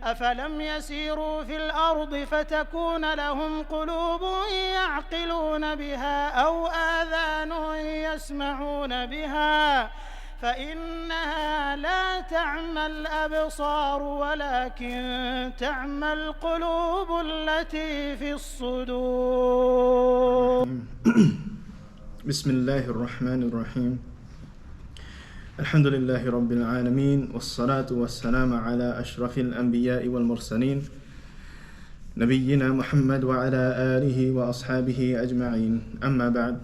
أفلم يسيروا في الأرض فتكون لهم قلوب يعقلون بها أو آذان يسمعون بها فإنها لا تعمى الأبصار ولكن تعمى القلوب التي في الصدور. بسم الله الرحمن الرحيم. الحمد لله رب العالمين والصلاة والسلام على أشرف الأنبياء والمرسلين نبينا محمد وعلى آله وأصحابه أجمعين. أما بعد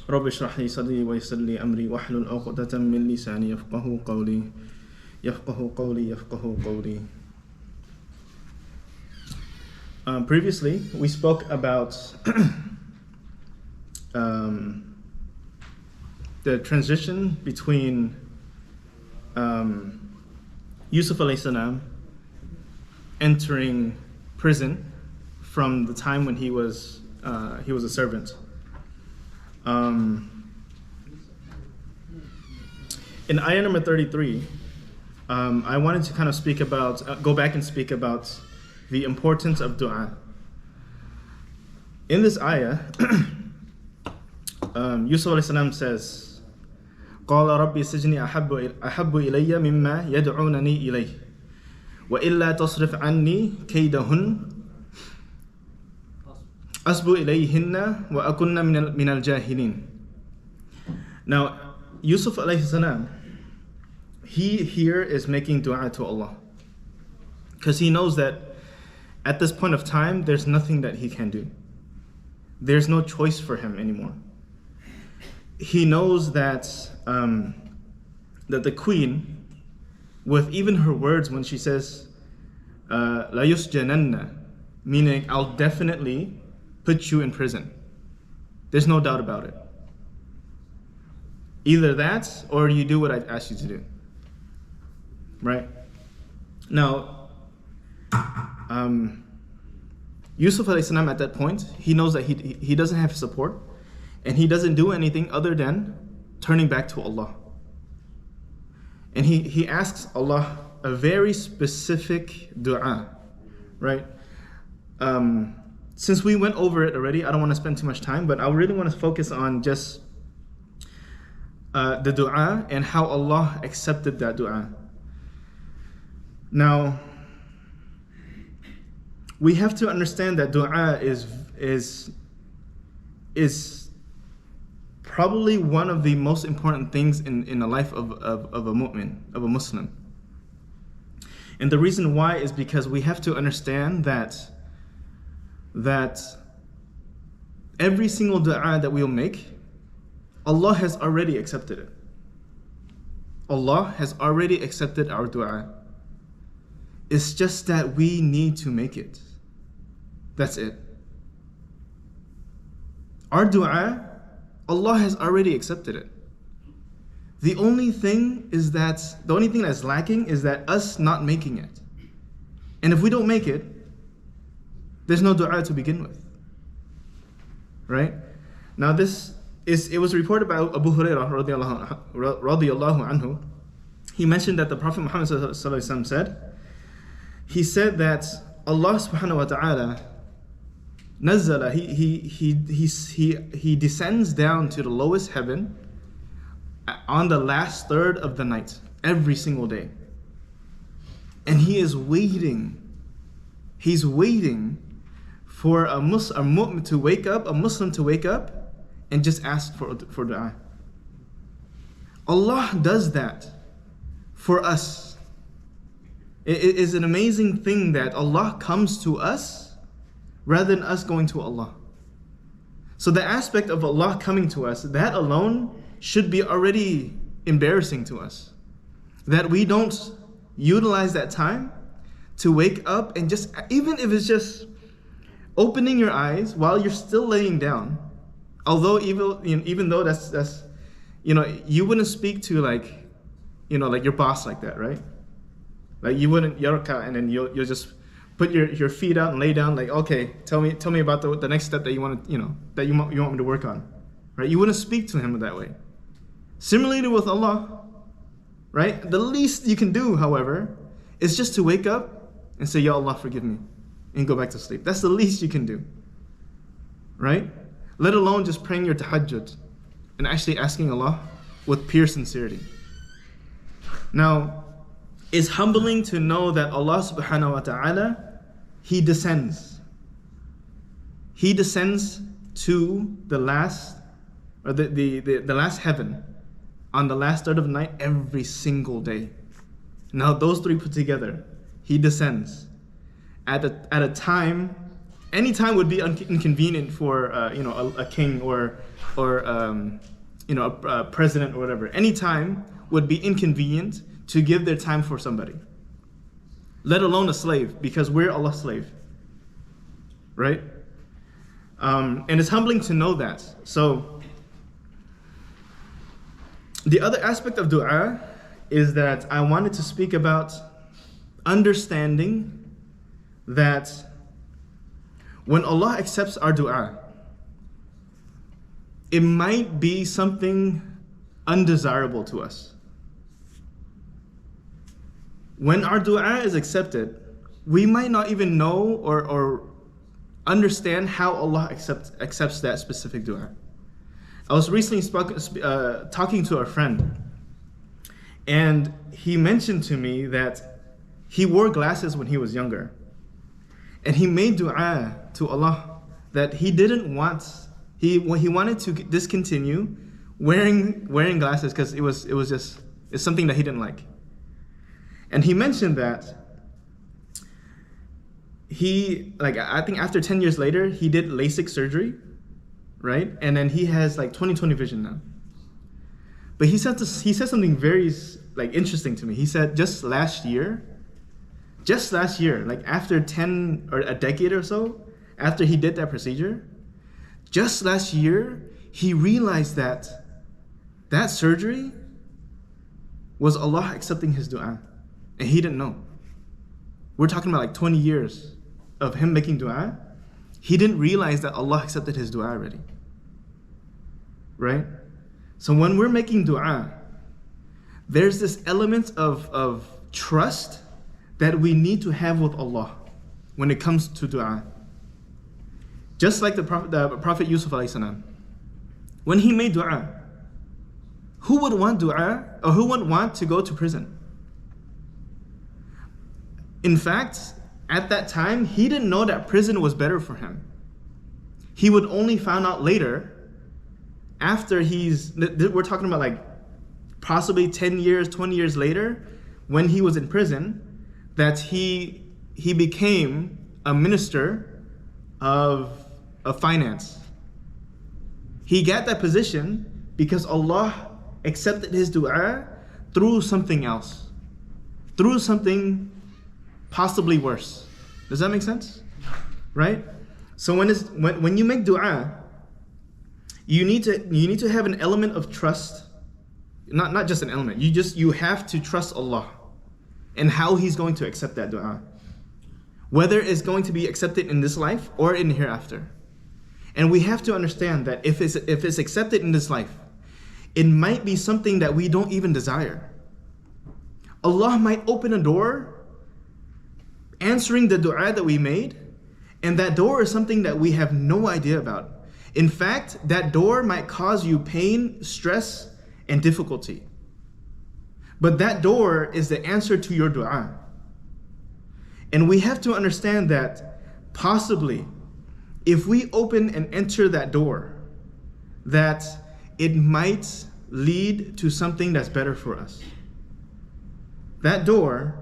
رب اشرح لي صدري ويسر لي أمري واحلل عقدة من لساني يفقهوا قولي. Previously we spoke about the transition between Yusuf alayhi salam entering prison from the time when he was a servant. In ayah number 33, I wanted to kind of go back and speak about the importance of dua. In this ayah, Yusuf alayhi salam says, قال ربي سجني أحب إلي مما يدعونني إليه وإلا تصرف عني كيدهن أصب إليهن وأكن من الجاهلين. Now, Yusuf alayhi salam, he here is making dua to Allah because he knows that at this point of time there's nothing that he can do. There's no choice for him anymore. He knows that that the queen, with even her words when she says La yusjananna, meaning I'll definitely put you in prison. There's no doubt about it. Either that or you do what I asked you to do. Right? Now, Yusuf alayhi salam at that point, he knows that he doesn't have support and he doesn't do anything other than turning back to Allah. And he asks Allah a very specific dua, right? Since we went over it already, I don't want to spend too much time, but I really want to focus on just the dua and how Allah accepted that dua. Now, we have to understand that dua is probably one of the most important things in the life of a mu'min, of a Muslim. And the reason why is because we have to understand that every single dua that we'll make, Allah has already accepted it. Allah has already accepted our dua. It's just that we need to make it. That's it. Our dua, Allah has already accepted it. The only thing that's lacking is that us not making it. And if we don't make it, there's no dua to begin with. Right? Now it was reported by Abu Hurairah radiyallahu anhu. He mentioned that the Prophet Muhammad he said that Allah subhanahu wa ta'ala Nazzala, he descends down to the lowest heaven on the last third of the night every single day. And he is waiting. He's waiting for a mu'min to wake up, a Muslim to wake up and just ask for dua. Allah does that for us. It is an amazing thing that Allah comes to us rather than us going to Allah. So the aspect of Allah coming to us, that alone should be already embarrassing to us. That we don't utilize that time to wake up and just, even if it's just opening your eyes while you're still laying down, although even though that's you wouldn't speak to like your boss like that, right? Like you wouldn't yarka and then you'll just put your feet out and lay down like, okay, tell me about the next step that you want to, that you want me to work on, right? You wouldn't speak to him that way. Similarly with Allah, right? The least you can do, however, is just to wake up and say, Ya Allah, forgive me, and go back to sleep. That's the least you can do, right? Let alone just praying your tahajjud and actually asking Allah with pure sincerity. Now, it's humbling to know that Allah subhanahu wa ta'ala, He descends. He descends to the last, or the last heaven on the last third of the night every single day. Now those three put together, He descends at a time. Any time would be inconvenient for a king or a president or whatever. Any time would be inconvenient to give their time for somebody, let alone a slave, because we're Allah's slave, right? And it's humbling to know that. So the other aspect of dua is that I wanted to speak about understanding that when Allah accepts our dua, it might be something undesirable to us. When our dua is accepted, we might not even know or understand how Allah accepts that specific dua. I was recently talking to a friend, and he mentioned to me that he wore glasses when he was younger, and he made dua to Allah that he didn't want. He wanted to discontinue wearing glasses because it's something that he didn't like. And he mentioned that I think after 10 years later, he did LASIK surgery, right? And then he has 20/20 vision now. But he said something very interesting to me. He said just last year, after 10 or a decade or so after he did that procedure, just last year, he realized that surgery was Allah accepting his dua. And he didn't know. We're talking about 20 years of him making dua. He didn't realize that Allah accepted his dua already. Right? So when we're making dua, there's this element of trust that we need to have with Allah when it comes to dua. Just like the Prophet Yusuf alayhi salam. When he made dua, who would want dua, or who would want to go to prison? In fact, at that time, he didn't know that prison was better for him. He would only find out later, after we're talking about possibly 10 years, 20 years later, when he was in prison, that he became a minister of finance. He got that position because Allah accepted his dua through something else, through something possibly worse. Does that make sense? Right? So when you make dua, you need to have an element of trust. Not just an element. You have to trust Allah and how He's going to accept that dua. Whether it's going to be accepted in this life or in hereafter. And we have to understand that if it's accepted in this life, it might be something that we don't even desire. Allah might open a door answering the dua that we made, and that door is something that we have no idea about. In fact, that door might cause you pain, stress, and difficulty. But that door is the answer to your dua. And we have to understand that possibly, if we open and enter that door, that it might lead to something that's better for us. That door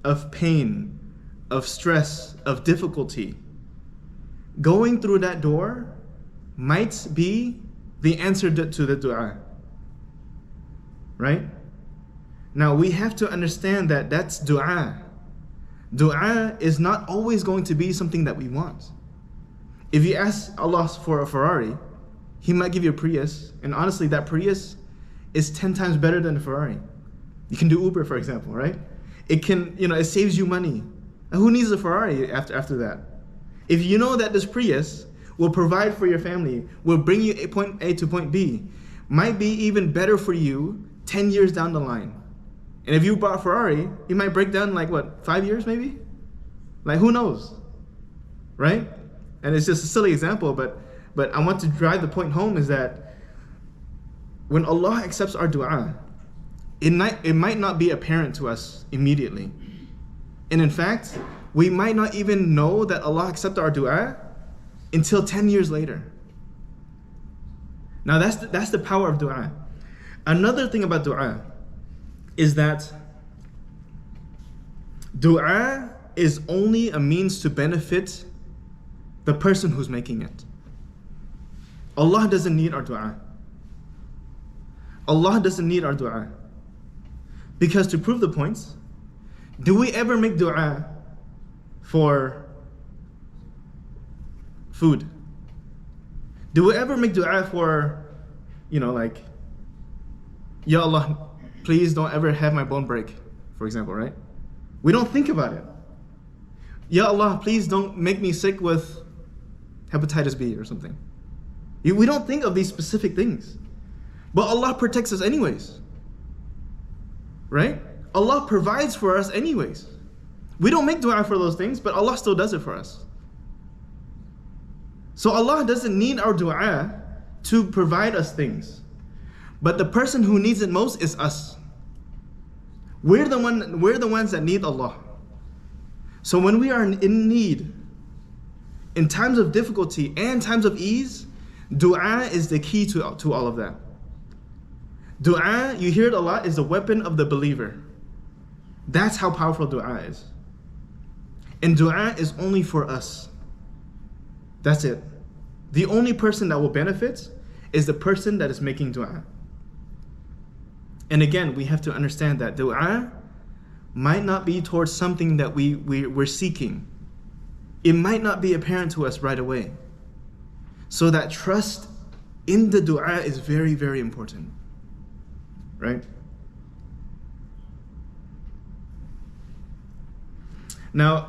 of pain, of stress, of difficulty, going through that door might be the answer to the dua. Right? Now we have to understand that that's dua. Dua is not always going to be something that we want. If you ask Allah for a Ferrari, He might give you a Prius, and honestly that Prius is 10 times better than a Ferrari. You can do Uber, for example, right? It saves you money. And who needs a Ferrari after that? If you know that this Prius will provide for your family, will bring you point A to point B, might be even better for you 10 years down the line. And if you bought a Ferrari, it might break down in like what, 5 years maybe? Like who knows, right? And it's just a silly example, but I want to drive the point home is that when Allah accepts our dua, it might not be apparent to us immediately. And in fact, we might not even know that Allah accepted our dua until 10 years later. Now that's the power of dua. Another thing about dua is that dua is only a means to benefit the person who's making it. Allah doesn't need our dua. Allah doesn't need our dua. Because to prove the points, do we ever make dua for food? Do we ever make dua for, like, Ya Allah, please don't ever have my bone break, for example, right? We don't think about it. Ya Allah, please don't make me sick with hepatitis B or something. We don't think of these specific things. But Allah protects us anyways. Right? Allah provides for us anyways. We don't make dua for those things, but Allah still does it for us. So Allah doesn't need our dua to provide us things. But the person who needs it most is us. We're the ones that need Allah. So when we are in need, in times of difficulty and times of ease, dua is the key to all of that. Dua, you hear it a lot, is the weapon of the believer. That's how powerful dua is. And dua is only for us. That's it. The only person that will benefit is the person that is making dua. And again, we have to understand that dua might not be towards something that we're seeking. It might not be apparent to us right away. So that trust in the dua is very, very important. Right? Now,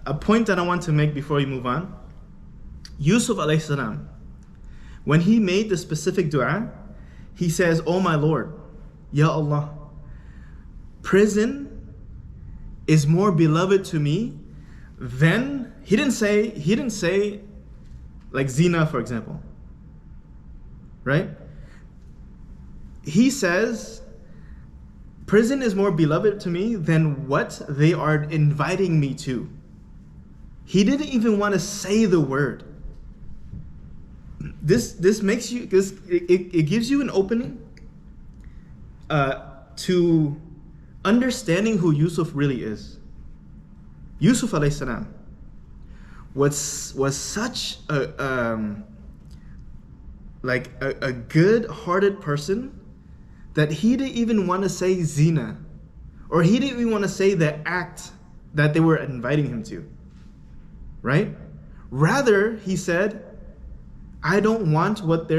a point that I want to make before we move on. Yusuf alayhi salam, when he made the specific dua, he says, "Oh my Lord, Ya Allah, prison is more beloved to me than," he didn't say like zina, for example. Right? He says, prison is more beloved to me than what they are inviting me to. He didn't even want to say the word. This makes you, because it gives you an opening to understanding who Yusuf really is. Yusuf alayhi salam was such a good-hearted person that he didn't even want to say zina, or he didn't even want to say the act that they were inviting him to. Right? Rather, he said, I don't want what they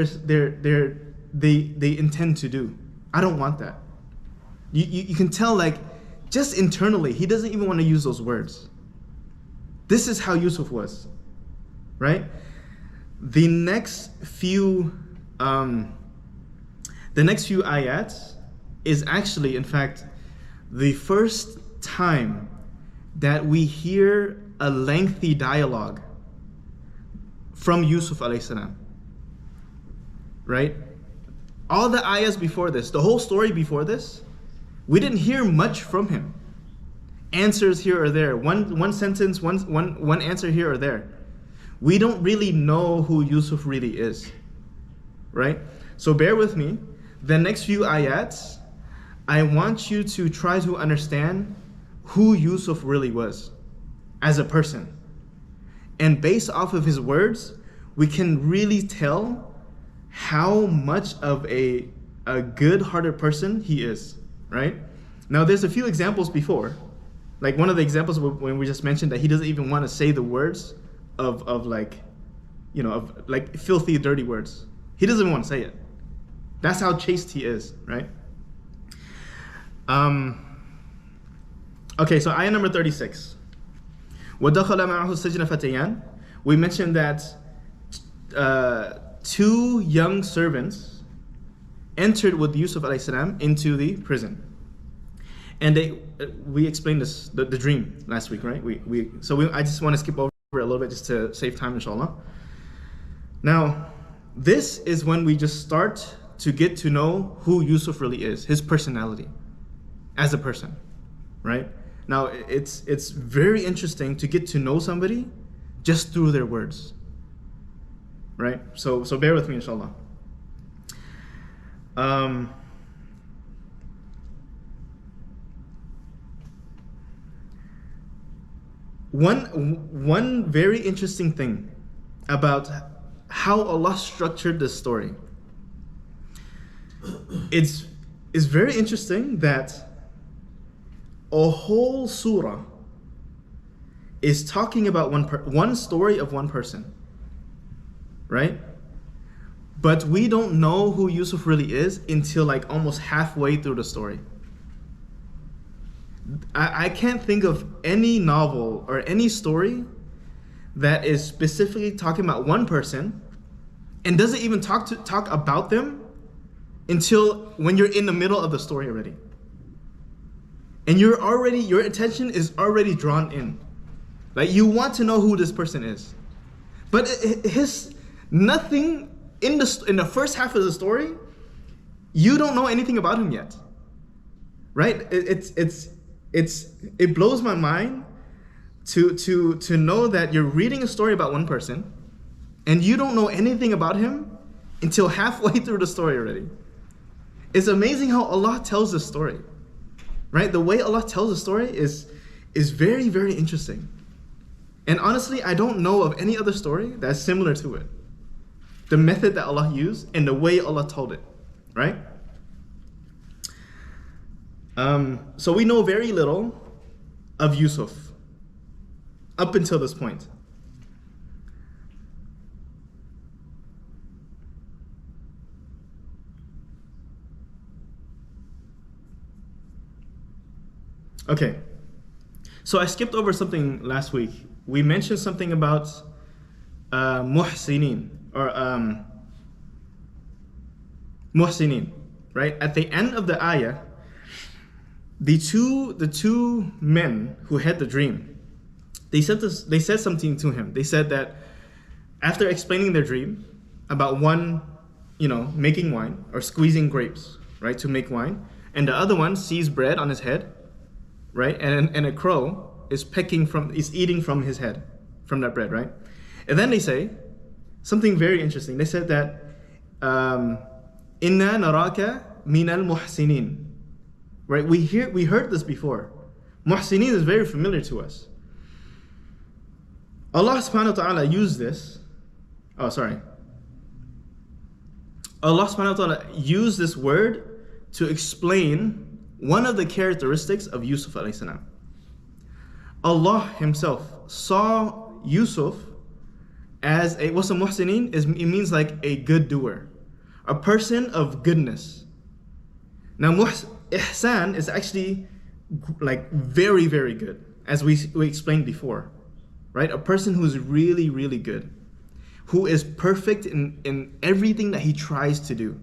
intend to do. I don't want that. You can tell, like, just internally, he doesn't even want to use those words. This is how Yusuf was, right? The next few ayats is actually, in fact, the first time that we hear a lengthy dialogue from Yusuf alayhi salam, right? All the ayahs before this, the whole story before this, we didn't hear much from him. Answers here or there, one sentence, one answer here or there. We don't really know who Yusuf really is, right? So bear with me. The next few ayats, I want you to try to understand who Yusuf really was as a person. And based off of his words, we can really tell how much of a good-hearted person he is, right? Now, there's a few examples before. Like one of the examples when we just mentioned that he doesn't even want to say the words of filthy, dirty words. He doesn't even want to say it. That's how chaste he is, right? Okay, so ayah number 36. وَدَخَلَ مَعَهُ السَّجْنَ فَتَيَانِ. We mentioned that two young servants entered with Yusuf alayhi salam into the prison. And we explained this, the dream last week, right? I just want to skip over a little bit just to save time, inshallah. Now, this is when we just start to get to know who Yusuf really is, his personality as a person, right? Now, it's very interesting to get to know somebody just through their words, right? So bear with me, inshallah. One very interesting thing about how Allah structured this story, it's very interesting that a whole surah is talking about one story of one person, right? But we don't know who Yusuf really is until like almost halfway through the story. I can't think of any novel or any story that is specifically talking about one person and doesn't even talk about them until when you're in the middle of the story already. And your attention is already drawn in. Like, you want to know who this person is. But nothing in the first half of the story, you don't know anything about him yet. Right? It blows my mind to know that you're reading a story about one person and you don't know anything about him until halfway through the story already. It's amazing how Allah tells the story, right? The way Allah tells the story is very, very interesting. And honestly, I don't know of any other story that's similar to it. The method that Allah used and the way Allah told it, right? So we know very little of Yusuf up until this point. Okay, so I skipped over something last week. We mentioned something about muhsinin, or muhsinin, right? At the end of the ayah, the two men who had the dream, they said something to him. They said that after explaining their dream about one, making wine or squeezing grapes, right, to make wine, and the other one sees bread on his head, right, and a crow is eating from his head, from that bread, right? And then they say something very interesting. They said that inna naraka minal muhsinin. Right, we heard this before. Muhsinin is very familiar to us. Allah subhanahu wa ta'ala used this. Allah subhanahu wa ta'ala used this word to explain one of the characteristics of Yusuf alayhi salam. Allah himself saw Yusuf as what's a muhsinin? It means like a good doer, a person of goodness. Now ihsan is actually like very, very good, as we explained before, right? A person who's really, really good, who is perfect in everything that he tries to do,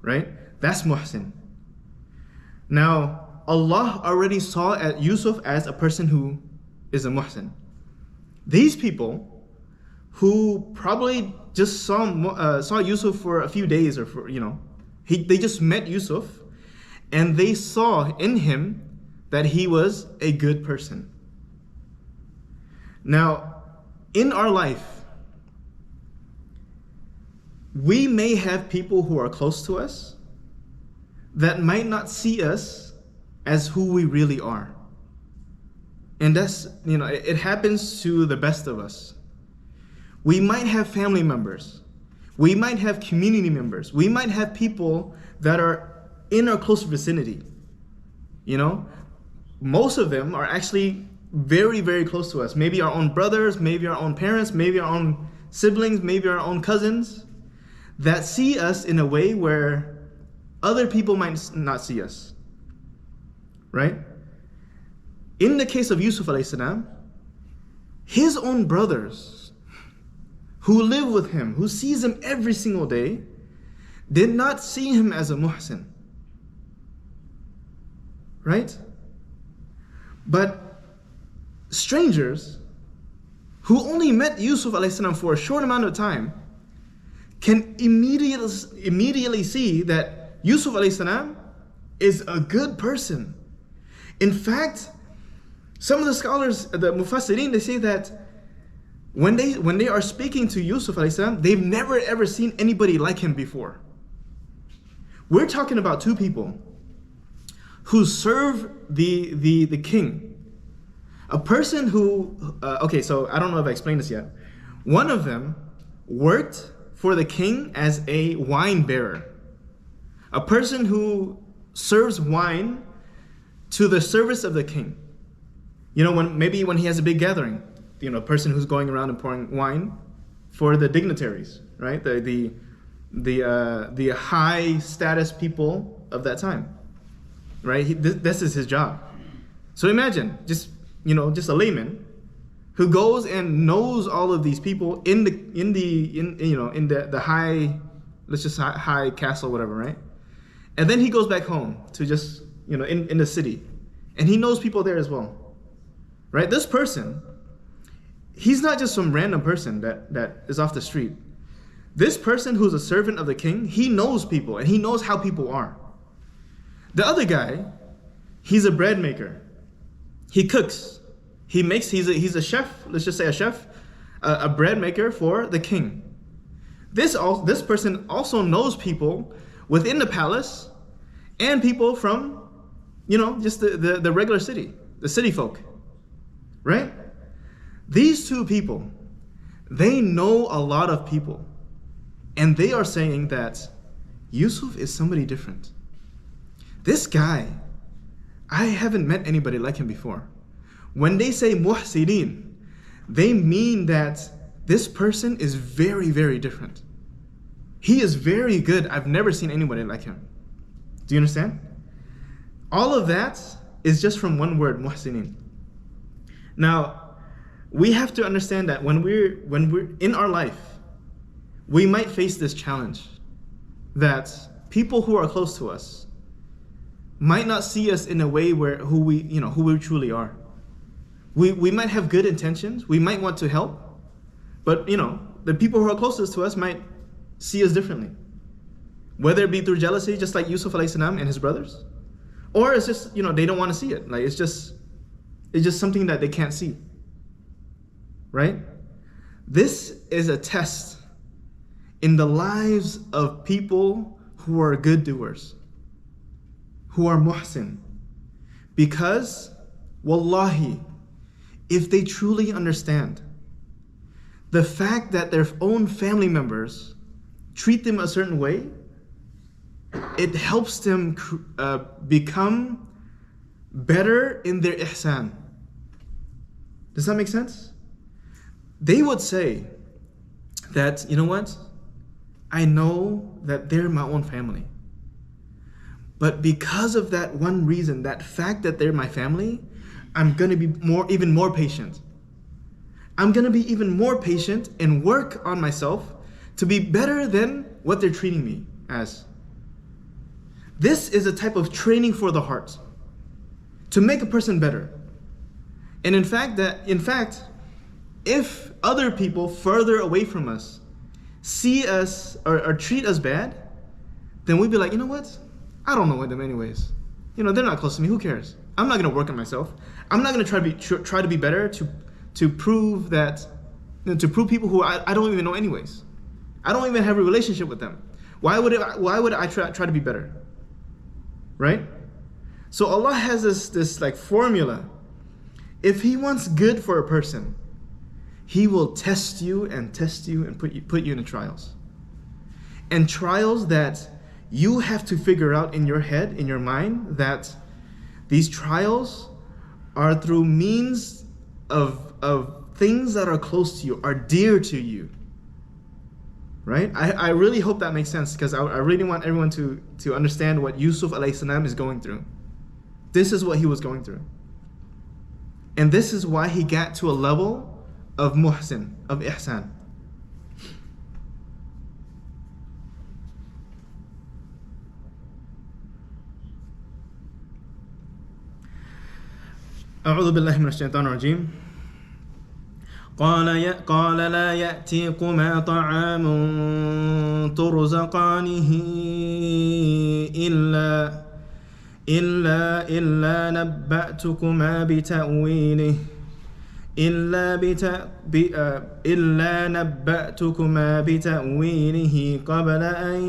right? That's muhsin. Now, Allah already saw Yusuf as a person who is a muhsin. These people who probably just saw Yusuf for a few days, or they just met Yusuf, and they saw in him that he was a good person. Now, in our life, we may have people who are close to us that might not see us as who we really are. And that's, it happens to the best of us. We might have family members. We might have community members. We might have people that are in our close vicinity. Most of them are actually very, very close to us. Maybe our own brothers, maybe our own parents, maybe our own siblings, maybe our own cousins, that see us in a way where other people might not see us, right? In the case of Yusuf alayhi salam, his own brothers who live with him, who sees him every single day, did not see him as a muhsin, right? But strangers who only met Yusuf alayhi salam for a short amount of time can immediately see that Yusuf alayhi salam is a good person. In fact, some of the scholars, the Mufassirin, they say that when they are speaking to Yusuf alayhi salam, they've never ever seen anybody like him before. We're talking about two people who serve the king. A person who, okay, so I don't know if I explained this yet. One of them worked for the king as a wine bearer. A person who serves wine to the service of the king. You know, maybe when he has a big gathering, you know, a person who's going around and pouring wine for the dignitaries, right? The high status people of that time, right? This is his job. So imagine just a layman who goes and knows all of these people in the high, let's just high castle, whatever, right? And then he goes back home to just, in the city, and he knows people there as well, right? This person, he's not just some random person that is off the street. This person who's a servant of the king, he knows people and he knows how people are. The other guy, he's a bread maker. He cooks. He's a chef, let's just say a chef, a bread maker for the king. This person also knows people within the palace and people from, just the regular city, the city folk, right? These two people, they know a lot of people. And they are saying that Yusuf is somebody different. This guy, I haven't met anybody like him before. When they say muhsinin, they mean that this person is very, very different. He is very good. I've never seen anybody like him. Do you understand? All of that is just from one word, muhsinin. Now, we have to understand that when we're in our life, we might face this challenge that people who are close to us might not see us in a way who we truly are. We might have good intentions, we might want to help, but the people who are closest to us might see us differently. Whether it be through jealousy, just like Yusuf alayhi salam and his brothers, or it's just they don't want to see it. Like it's just something that they can't see. Right? This is a test in the lives of people who are good doers, who are muhsin. Because, wallahi, if they truly understand the fact that their own family members treat them a certain way, it helps them become better in their ihsan. Does that make sense? They would say that, you know what? I know that they're my own family. But because of that one reason, that fact that they're my family, I'm going to be even more patient. I'm going to be even more patient and work on myself to be better than what they're treating me as. This is a type of training for the heart to make a person better. And in fact, if other people further away from us see us or treat us bad, then we'd be like, you know what? I don't know them anyways. They're not close to me. Who cares? I'm not going to work on myself. I'm not going to try to be better to prove that, to prove people who I don't even know anyways. I don't even have a relationship with them. Why would I try to be better? Right? So Allah has this like formula. If He wants good for a person, He will test you and put you in trials. And trials that you have to figure out in your head, in your mind, that these trials are through means of things that are close to you, are dear to you. Right? I really hope that makes sense, because I really want everyone to understand what Yusuf alayhi salam is going through. This is what he was going through. And this is why he got to a level of muhsin, of ihsan. أعوذ بالله من الشيطان الرجيم. قال لا يأتيكما طعام ترزقانه إلا نبأتكما بتأويله قبل أن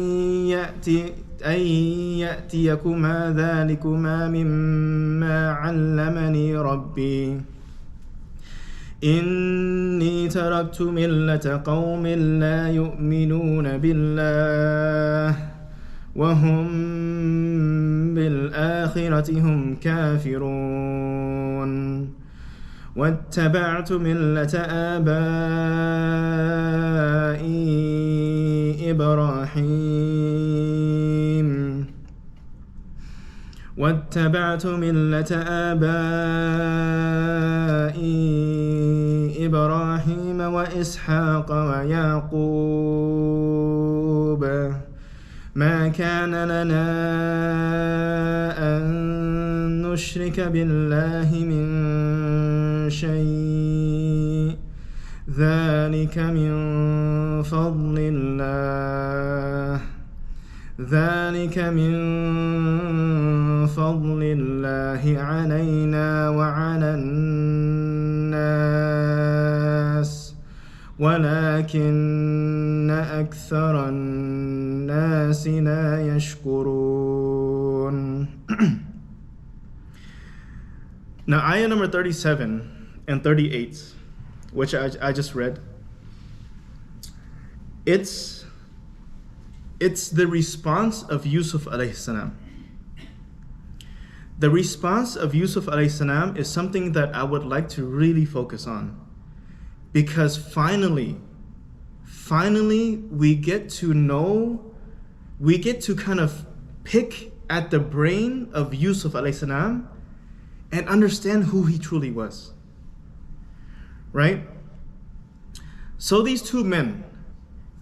يأتيكما ذلكما مما علمني ربي إني تركت ملة قوم لا يؤمنون بالله وهم بالآخرة هم كافرون واتبعت ملة آبائي إبراهيم وإسحاق ويعقوب ما كان لنا أن نشرك بالله من شيء ذلك من فضل الله علينا وعلى الناس ولكن أكثر الناس لا يشكرون. Now ayah number 37 and 38, which I just read, it's the response of Yusuf alayhi salam. The response of Yusuf alayhi salam is something that I would like to really focus on, because finally we get to kind of pick at the brain of Yusuf alayhi salam and understand who he truly was. Right? So these two men,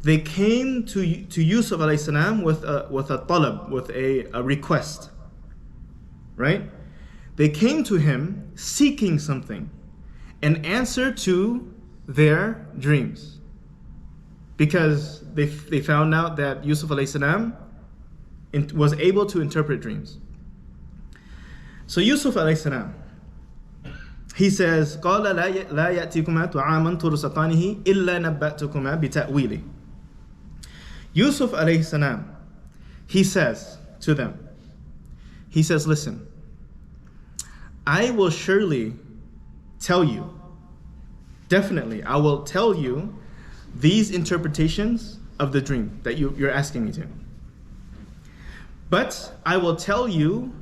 they came to Yusuf alayhi salam with a talab, with a request. Right? They came to him seeking something, an answer to their dreams, because they found out that Yusuf alayhi salam was able to interpret dreams. So Yusuf alayhi salam, he says, قال لا يأتيكما طعاما ترزقانه إلا نبأتكما بتأويله. Yusuf alayhi salam, he says to them, he says, listen, I will surely tell you, definitely, I will tell you these interpretations of the dream that you're asking me to. But I will tell you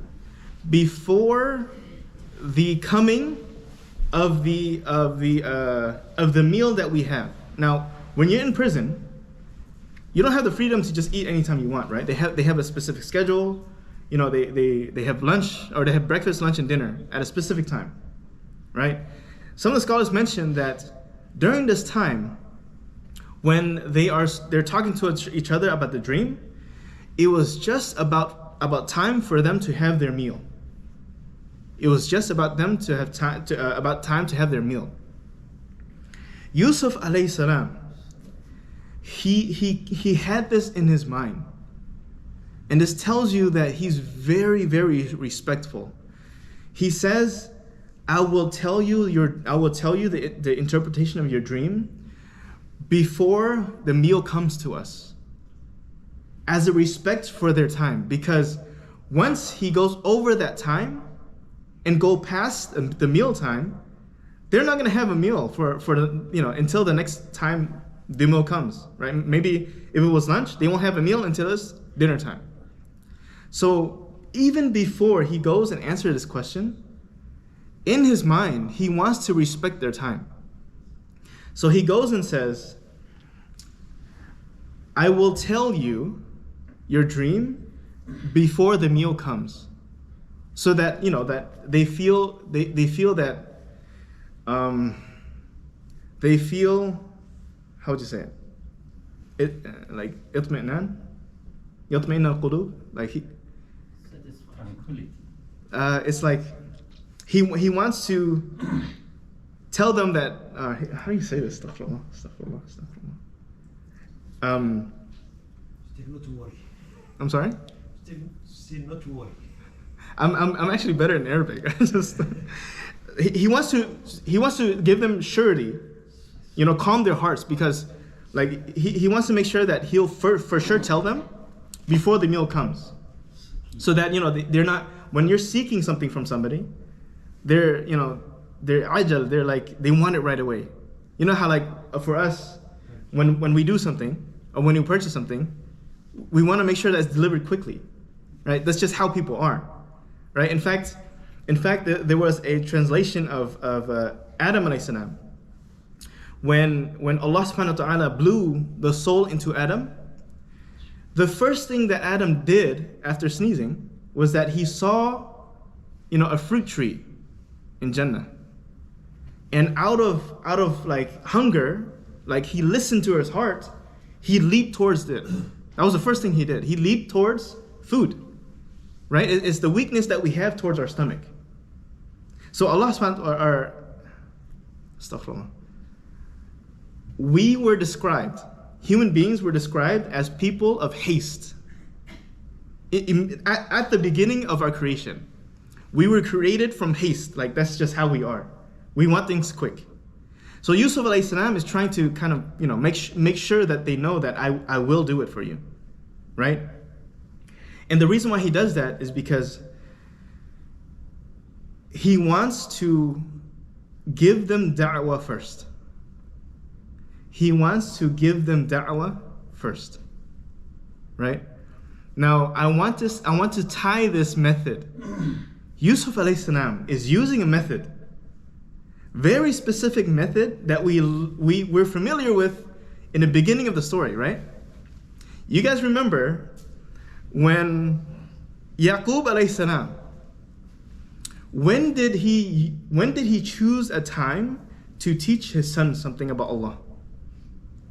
before the coming of the meal that we have. Now, when you're in prison, you don't have the freedom to just eat anytime you want, right? They have a specific schedule. You know, they have lunch, or they have breakfast, lunch, and dinner at a specific time, right? Some of the scholars mention that during this time, when they're talking to each other about the dream, it was just about time for them to have their meal. It was just about them to have time to have their meal. Yusuf alayhi salam, he had this in his mind. And this tells you that he's very, very respectful. He says, I will tell you the interpretation of your dream before the meal comes to us, as a respect for their time. Because once he goes over that time and go past the meal time, they're not going to have a meal for until the next time the meal comes, right? Maybe if it was lunch, they won't have a meal until it's dinner time. So even before he goes and answers this question, in his mind, he wants to respect their time. So he goes and says, I will tell you your dream before the meal comes, so that that they feel how would you say it? Like itmi'nan al-qulub, like it's like he wants to tell them that, how do you say this? Astaghfirullah. Still not to worry. I'm sorry? Still not to worry. I'm actually better in Arabic. He wants to give them surety, calm their hearts, because like he wants to make sure that he'll for sure tell them before the meal comes, so that they're not, when you're seeking something from somebody, they're ajal, they're like, they want it right away. You know how like for us, when we do something or when we purchase something, we want to make sure that it's delivered quickly, right? That's just how people are, right? In fact, there was a translation of Adam alayhi salam. When Allah subhanahu wa ta'ala blew the soul into Adam, the first thing that Adam did after sneezing was that he saw, a fruit tree in Jannah. And out of like hunger, like he listened to his heart, he leaped towards it. That was the first thing he did. He leaped towards food, right? It's the weakness that we have towards our stomach. So Allah subhanahu wa ta'ala, astaghfirullah. Human beings were described as people of haste. At the beginning of our creation, we were created from haste. Like that's just how we are. We want things quick. So Yusuf alayhi salam is trying to kind of, make sure that they know that I will do it for you, right? And the reason why he does that is because he wants to give them da'wah first. He wants to give them da'wah first, right? Now, I want to tie this method. Yusuf alayhi salam is using a method, very specific method that we're familiar with in the beginning of the story, right? You guys remember when Yaqub alayhi salam, when did he choose a time to teach his son something about Allah?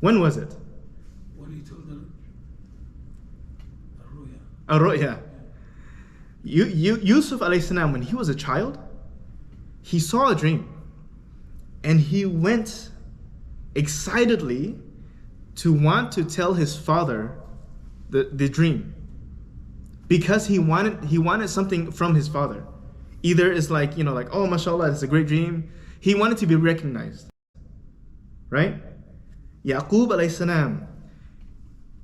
When was it? When he told them Ar-ru'ya. Yusuf alayhi salam, when he was a child, he saw a dream. And he went excitedly to want to tell his father the dream. Because he wanted something from his father. Either it's like, oh, mashallah, it's a great dream. He wanted to be recognized. Right? Yaqub alayhi salam,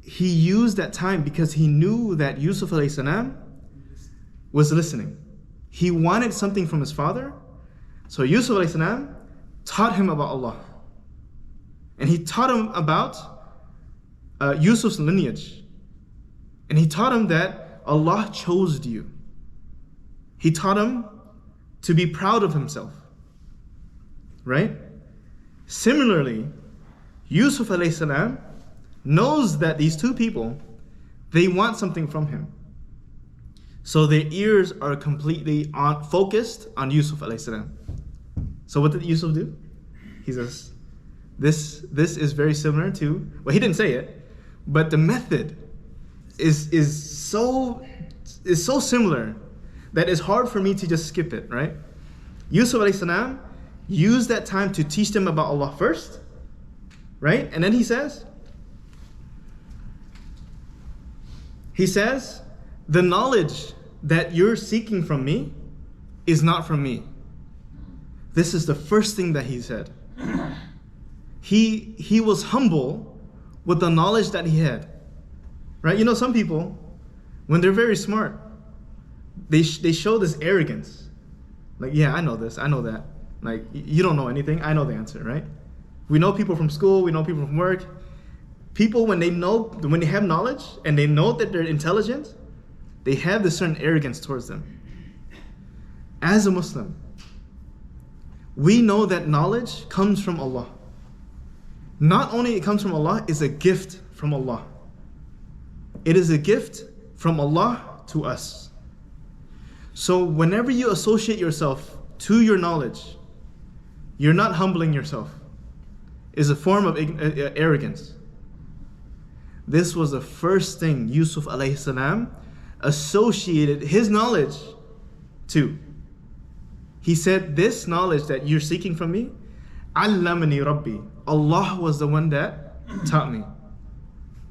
he used that time because he knew that Yusuf alayhi salam was listening. He wanted something from his father. So Yusuf alayhi salam taught him about Allah. And he taught him about Yusuf's lineage. And he taught him that Allah chose you. He taught him to be proud of himself. Right? Similarly, Yusuf alayhi salam knows that these two people, they want something from him. So their ears are completely focused on Yusuf alayhi salam. So what did Yusuf do? He says, this is very similar to, well, he didn't say it, but the method is so similar that it's hard for me to just skip it, right? Yusuf alayhi salam used that time to teach them about Allah first, right? And then he says, the knowledge that you're seeking from me is not from me. This is the first thing that he said. He was humble with the knowledge that he had. Right? Some people, when they're very smart, they show this arrogance. Like, yeah, I know this, I know that. Like, you don't know anything, I know the answer, right? We know people from school, we know people from work. People, when they have knowledge and they know that they're intelligent, they have this certain arrogance towards them. As a Muslim, we know that knowledge comes from Allah. Not only it comes from Allah, it's a gift from Allah. It is a gift from Allah to us. So whenever you associate yourself to your knowledge, you're not humbling yourself. It's a form of arrogance. This was the first thing Yusuf alayhi salam associated his knowledge to. He said, this knowledge that you're seeking from me, allamani Rabbi. Allah was the one that taught me.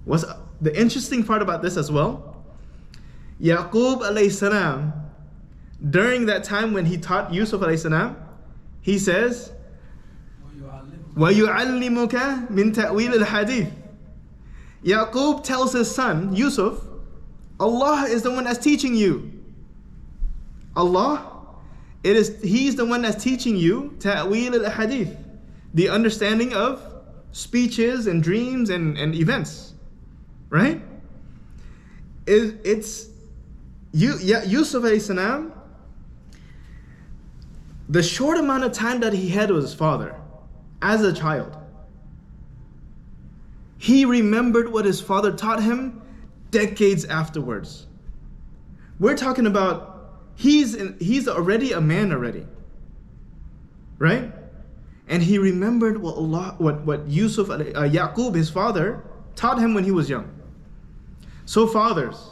What's the interesting part about this as well? Yaqub alayhi salam, during that time when he taught Yusuf alayhi salam, he says, وَيُعَلِّمُكَ مِن تَأْوِيلِ الْحَدِيثِ. Yaqub tells his son, Yusuf, Allah is the one that's teaching you. He's the one that's teaching you ta'wil al-hadith, the understanding of speeches and dreams and events. Right? Yusuf alayhi salam, the short amount of time that he had with his father as a child, he remembered what his father taught him decades afterwards. We're talking about he's already a man already, right? And he remembered what Yusuf, Yaqub, his father, taught him when he was young. So fathers,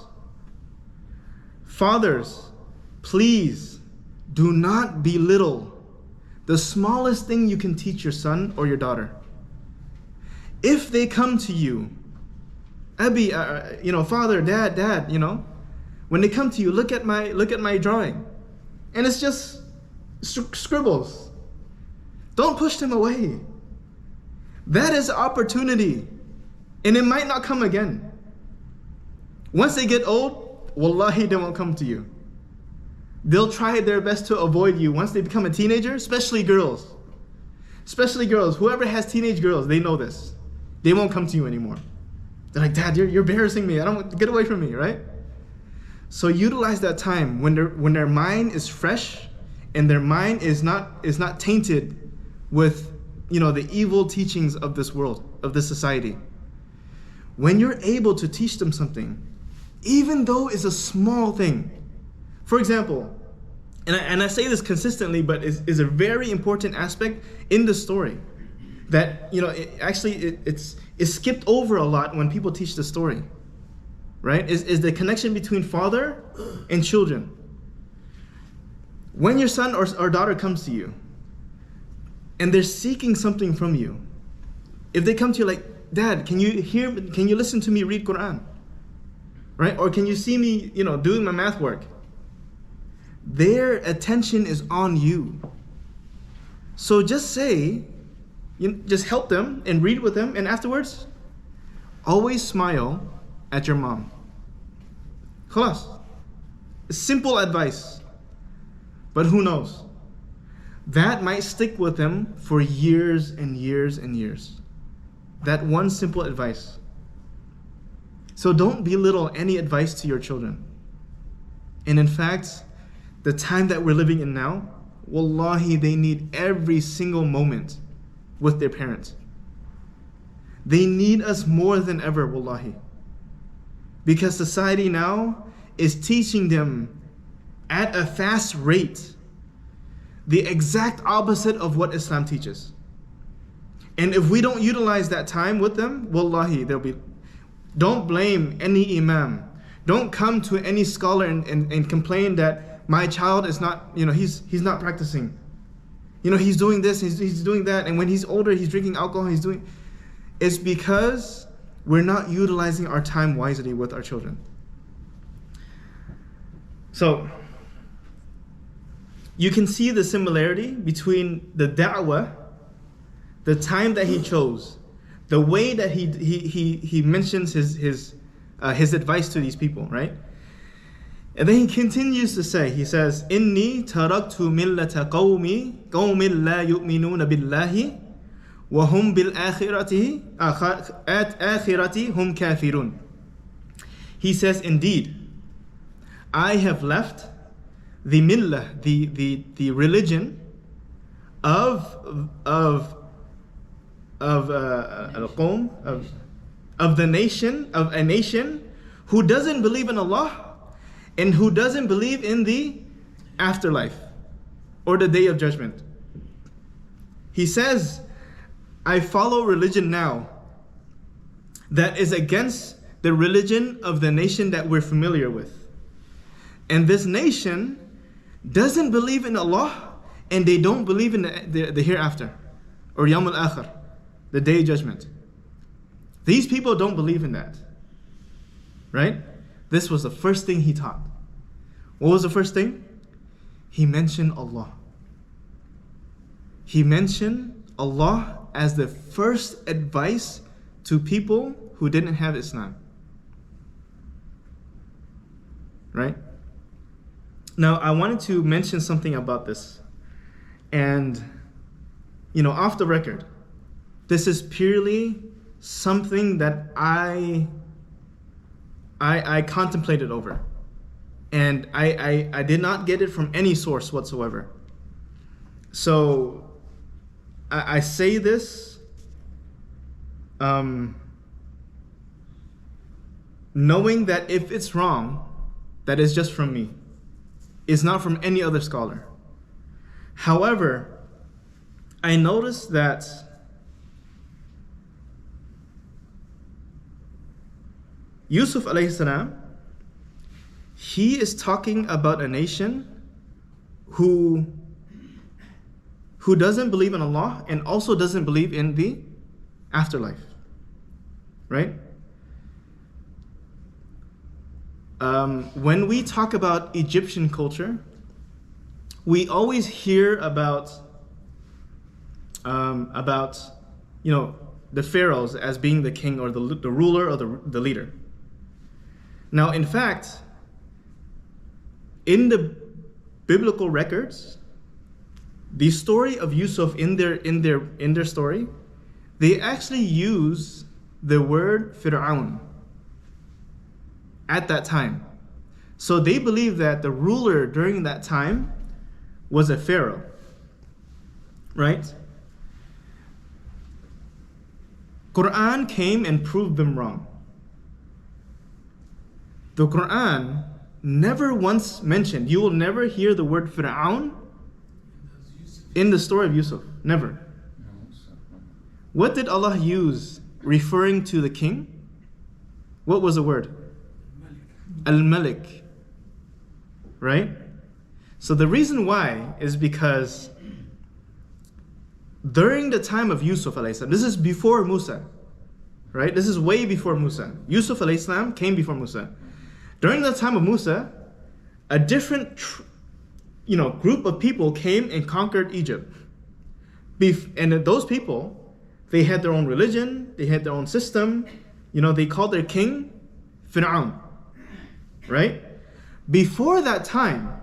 please do not belittle the smallest thing you can teach your son or your daughter. If they come to you, Abi, father, dad, when they come to you, look at my drawing, and it's just scribbles. Don't push them away. That is opportunity, and it might not come again. Once they get old, wallahi, they won't come to you. They'll try their best to avoid you once they become a teenager, especially girls. Whoever has teenage girls, they know this. They won't come to you anymore. They're like, Dad, you're embarrassing me. Get away from me, right? So utilize that time when their mind is fresh and their mind is not tainted with the evil teachings of this world, of this society. When you're able to teach them something, even though it's a small thing. For example, and I say this consistently, but is a very important aspect in the story that it's skipped over a lot when people teach the story, right? Is the connection between father and children. When your son or daughter comes to you and they're seeking something from you, if they come to you like, Dad, can you listen to me read Quran? Right? Or can you see me, doing my math work? Their attention is on you. So just just help them and read with them, and afterwards, always smile at your mom. Khalas. Simple advice. But who knows? That might stick with them for years and years and years. That one simple advice. So don't belittle any advice to your children. And in fact, the time that we're living in now, wallahi, they need every single moment with their parents. They need us more than ever, wallahi. Because society now is teaching them at a fast rate the exact opposite of what Islam teaches. And if we don't utilize that time with them, wallahi, don't blame any imam. Don't come to any scholar and complain that my child is not, he's not practicing. He's doing this, he's doing that, and when he's older, he's drinking alcohol, it's because we're not utilizing our time wisely with our children. So, you can see the similarity between the da'wah, the time that he chose, the way that he mentions his advice to these people, right? And then he continues to say, he says, "Inni taraktu millata qawmin la yu'minuna billahi wa hum bil akhirati hum kafirun." He says, indeed, I have left the millah, the religion of a nation who doesn't believe in Allah and who doesn't believe in the afterlife or the day of judgment. He says, I follow religion now that is against the religion of the nation that we're familiar with. And this nation doesn't believe in Allah and they don't believe in the hereafter, or Yawm al-Akhir, the day of judgment. These people don't believe in that, right? This was the first thing he taught. What was the first thing? He mentioned Allah. He mentioned Allah as the first advice to people who didn't have Islam. Right? Now, I wanted to mention something about this. And, off the record, this is purely something that I contemplated over. And I did not get it from any source whatsoever. So, I say this knowing that if it's wrong, that is just from me. It's not from any other scholar. However, I noticed that Yusuf alayhi salam, he is talking about a nation who doesn't believe in Allah and also doesn't believe in the afterlife. Right? When we talk about Egyptian culture, we always hear about the pharaohs as being the king or the ruler or the leader. Now, in fact, in the biblical records, the story of Yusuf in their story, they actually use the word Fir'aun at that time. So they believe that the ruler during that time was a pharaoh, right? Quran came and proved them wrong. The Quran never once mentioned, you will never hear the word Fir'aun in the story of Yusuf, never. What did Allah use referring to the king? What was the word? Al-Malik, right? So the reason why is because during the time of Yusuf alayhi salam, this is before Musa, right? This is way before Musa. Yusuf alayhi salam came before Musa. During the time of Musa, a different group of people came and conquered Egypt. And those people, they had their own religion, they had their own system. They called their king Fir'aun, right? Before that time,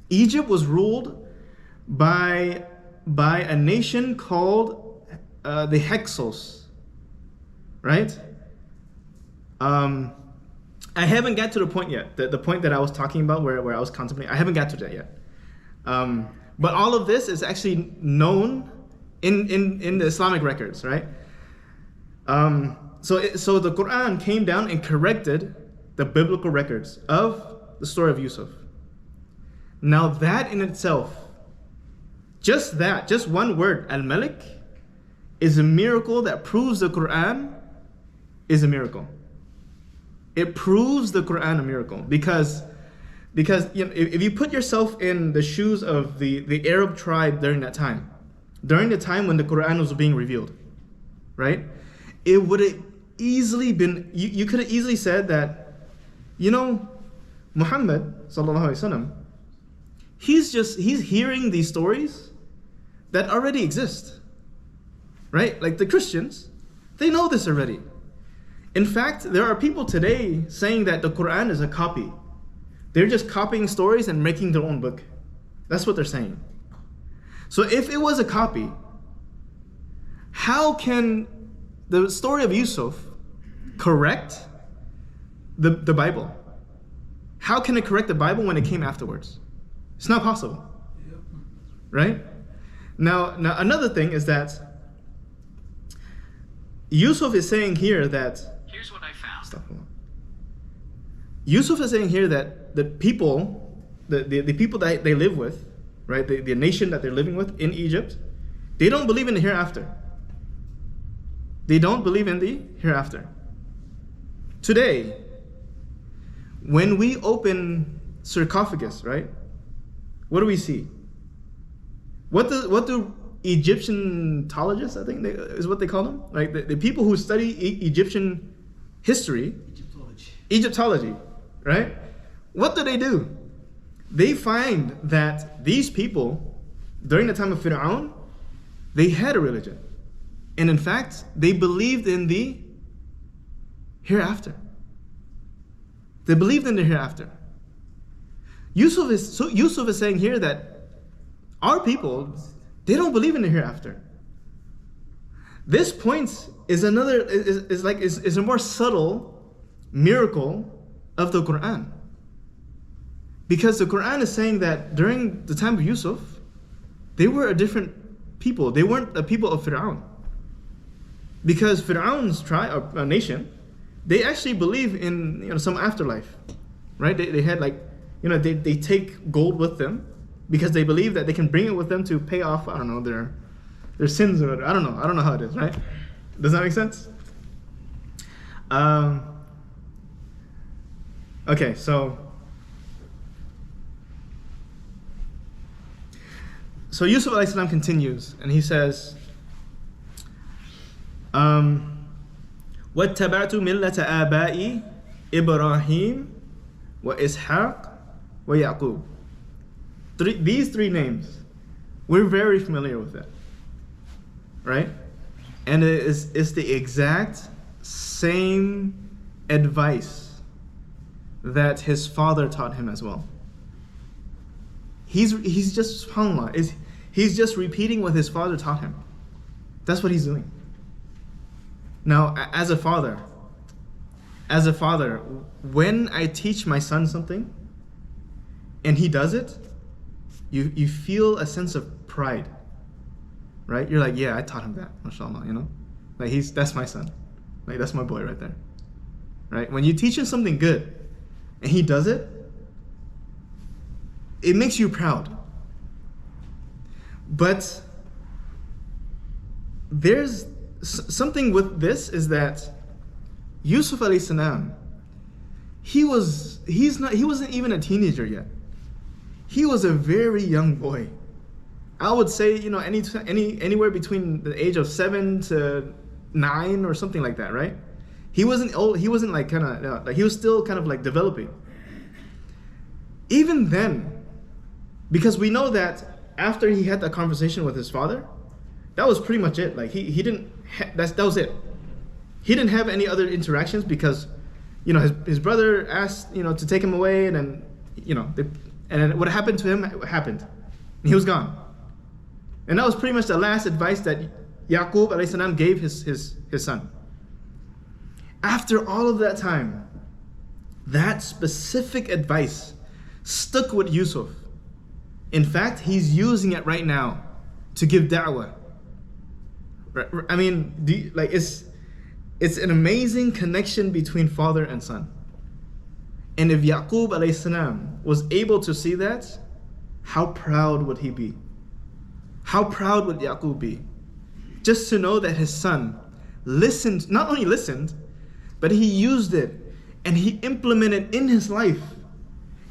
Egypt was ruled by a nation called the Hyksos, right? I haven't got to the point yet. The point that I was talking about where I was contemplating, I haven't got to that yet. But all of this is actually known in the Islamic records, right? So the Quran came down and corrected the biblical records of the story of Yusuf. Now that in itself, just one word, Al-Malik, is a miracle that proves the Quran is a miracle. It proves the Quran a miracle because if you put yourself in the shoes of the Arab tribe during that time, during the time when the Quran was being revealed, right? It would have easily been, you could have easily said that, Muhammad sallallahu alaihi wasallam, he's hearing these stories that already exist, right? Like the Christians, they know this already. In fact, there are people today saying that the Quran is a copy. They're just copying stories and making their own book. That's what they're saying. So if it was a copy, how can the story of Yusuf correct the Bible? How can it correct the Bible when it came afterwards? It's not possible, right? Now another thing is that Yusuf is saying here that, here's what I found. Yusuf is saying here that the people, the people that they live with, right, the nation that they're living with in Egypt, they don't believe in the hereafter. They don't believe in the hereafter. Today, when we open sarcophagus, right, what do we see? What do Egyptiologists, I think is what they call them, like the people who study Egyptian history, Egyptology, right? What do? They find that these people, during the time of Fir'aun, they had a religion. And in fact, they believed in the hereafter. They believed in the hereafter. Yusuf is saying here that our people, they don't believe in the hereafter. This point is a more subtle miracle of the Quran. Because the Quran is saying that during the time of Yusuf, they were a different people. They weren't the people of Fir'aun. Because Fir'aun's tribe, or nation, they actually believe in some afterlife, right? They had they take gold with them because they believe that they can bring it with them to pay off, I don't know, their sins or whatever. I don't know how it is, right? Does that make sense? Okay, so Yusuf alayhi salam continues, and he says, وَاتَّبَعْتُ مِلَّةَ آبَائِ إِبْرَاهِيمَ وَإِسْحَاقَ وَيَعْقُوبَ. These three names, we're very familiar with it, right? And it's the exact same advice that his father taught him as well. He's just, subhanAllah, he's just repeating what his father taught him. That's what he's doing. Now, as a father, when I teach my son something and he does it, you feel a sense of pride, right? You're like, yeah, I taught him that, mashallah, like that's my son, like that's my boy right there, right? When you teach him something good and he does it, it makes you proud. But there's something with this, is that Yusuf alayhi salam, he wasn't even a teenager yet. He was a very young boy. I would say, anywhere between the age of 7 to 9 or something like that, right? He wasn't old. He wasn't like he was still kind of like developing. Even then, because we know that after he had that conversation with his father, that was pretty much it. Like he didn't. That was it. He didn't have any other interactions because, his brother asked, to take him away, and then, and then what happened to him happened. He was gone. And that was pretty much the last advice that Yaqub alayhi salam gave his son. After all of that time, that specific advice stuck with Yusuf. In fact, he's using it right now to give da'wah. I mean, it's an amazing connection between father and son. And if Yaqub alayhi salam was able to see that, how proud would he be? How proud would Yaqub be? Just to know that his son listened, not only listened, but he used it and he implemented in his life.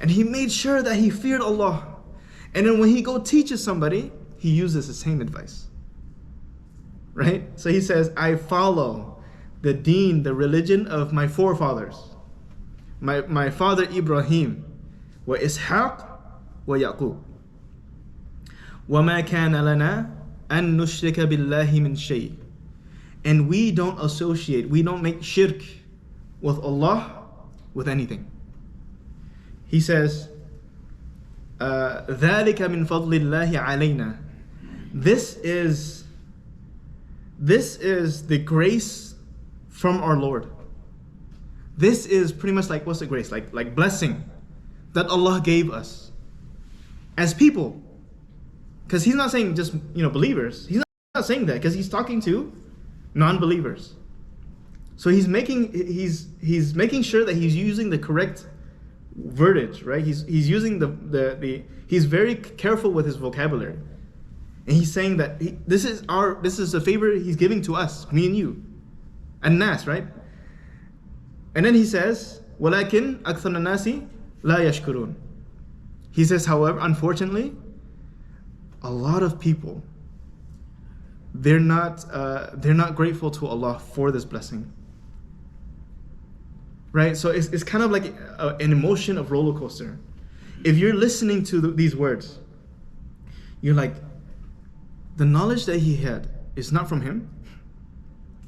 And he made sure that he feared Allah. And then when he go teaches somebody, he uses the same advice. Right? So he says, I follow the deen, the religion of my forefathers. My father Ibrahim, wa Ishaq, wa Yaqub. وَمَا كَانَ لَنَا أَن نُشْرِكَ بِاللَّهِ مِنْ شَيْءٍ. And we don't associate, we don't make shirk with Allah with anything. He says, ذَلِكَ مِنْ فَضْلِ اللَّهِ عَلَيْنَا. This is the grace from our Lord. This is pretty much like, what's the grace? Like blessing that Allah gave us as people. Because he's not saying just, believers. He's not saying that, because he's talking to non-believers. So he's making sure that he's using the correct wordage, right? He's using he's very careful with his vocabulary. And he's saying that this is a favor he's giving to us, me and you. And nas, right? And then he says, وَلَكِنْ أَكْثَرَ النَّاسِ لَا يَشْكُرُونَ. He says, however, unfortunately, a lot of people, they're not grateful to Allah for this blessing. Right? So it's kind of like an emotion of roller coaster. If you're listening to these words, you're like, the knowledge that he had is not from him.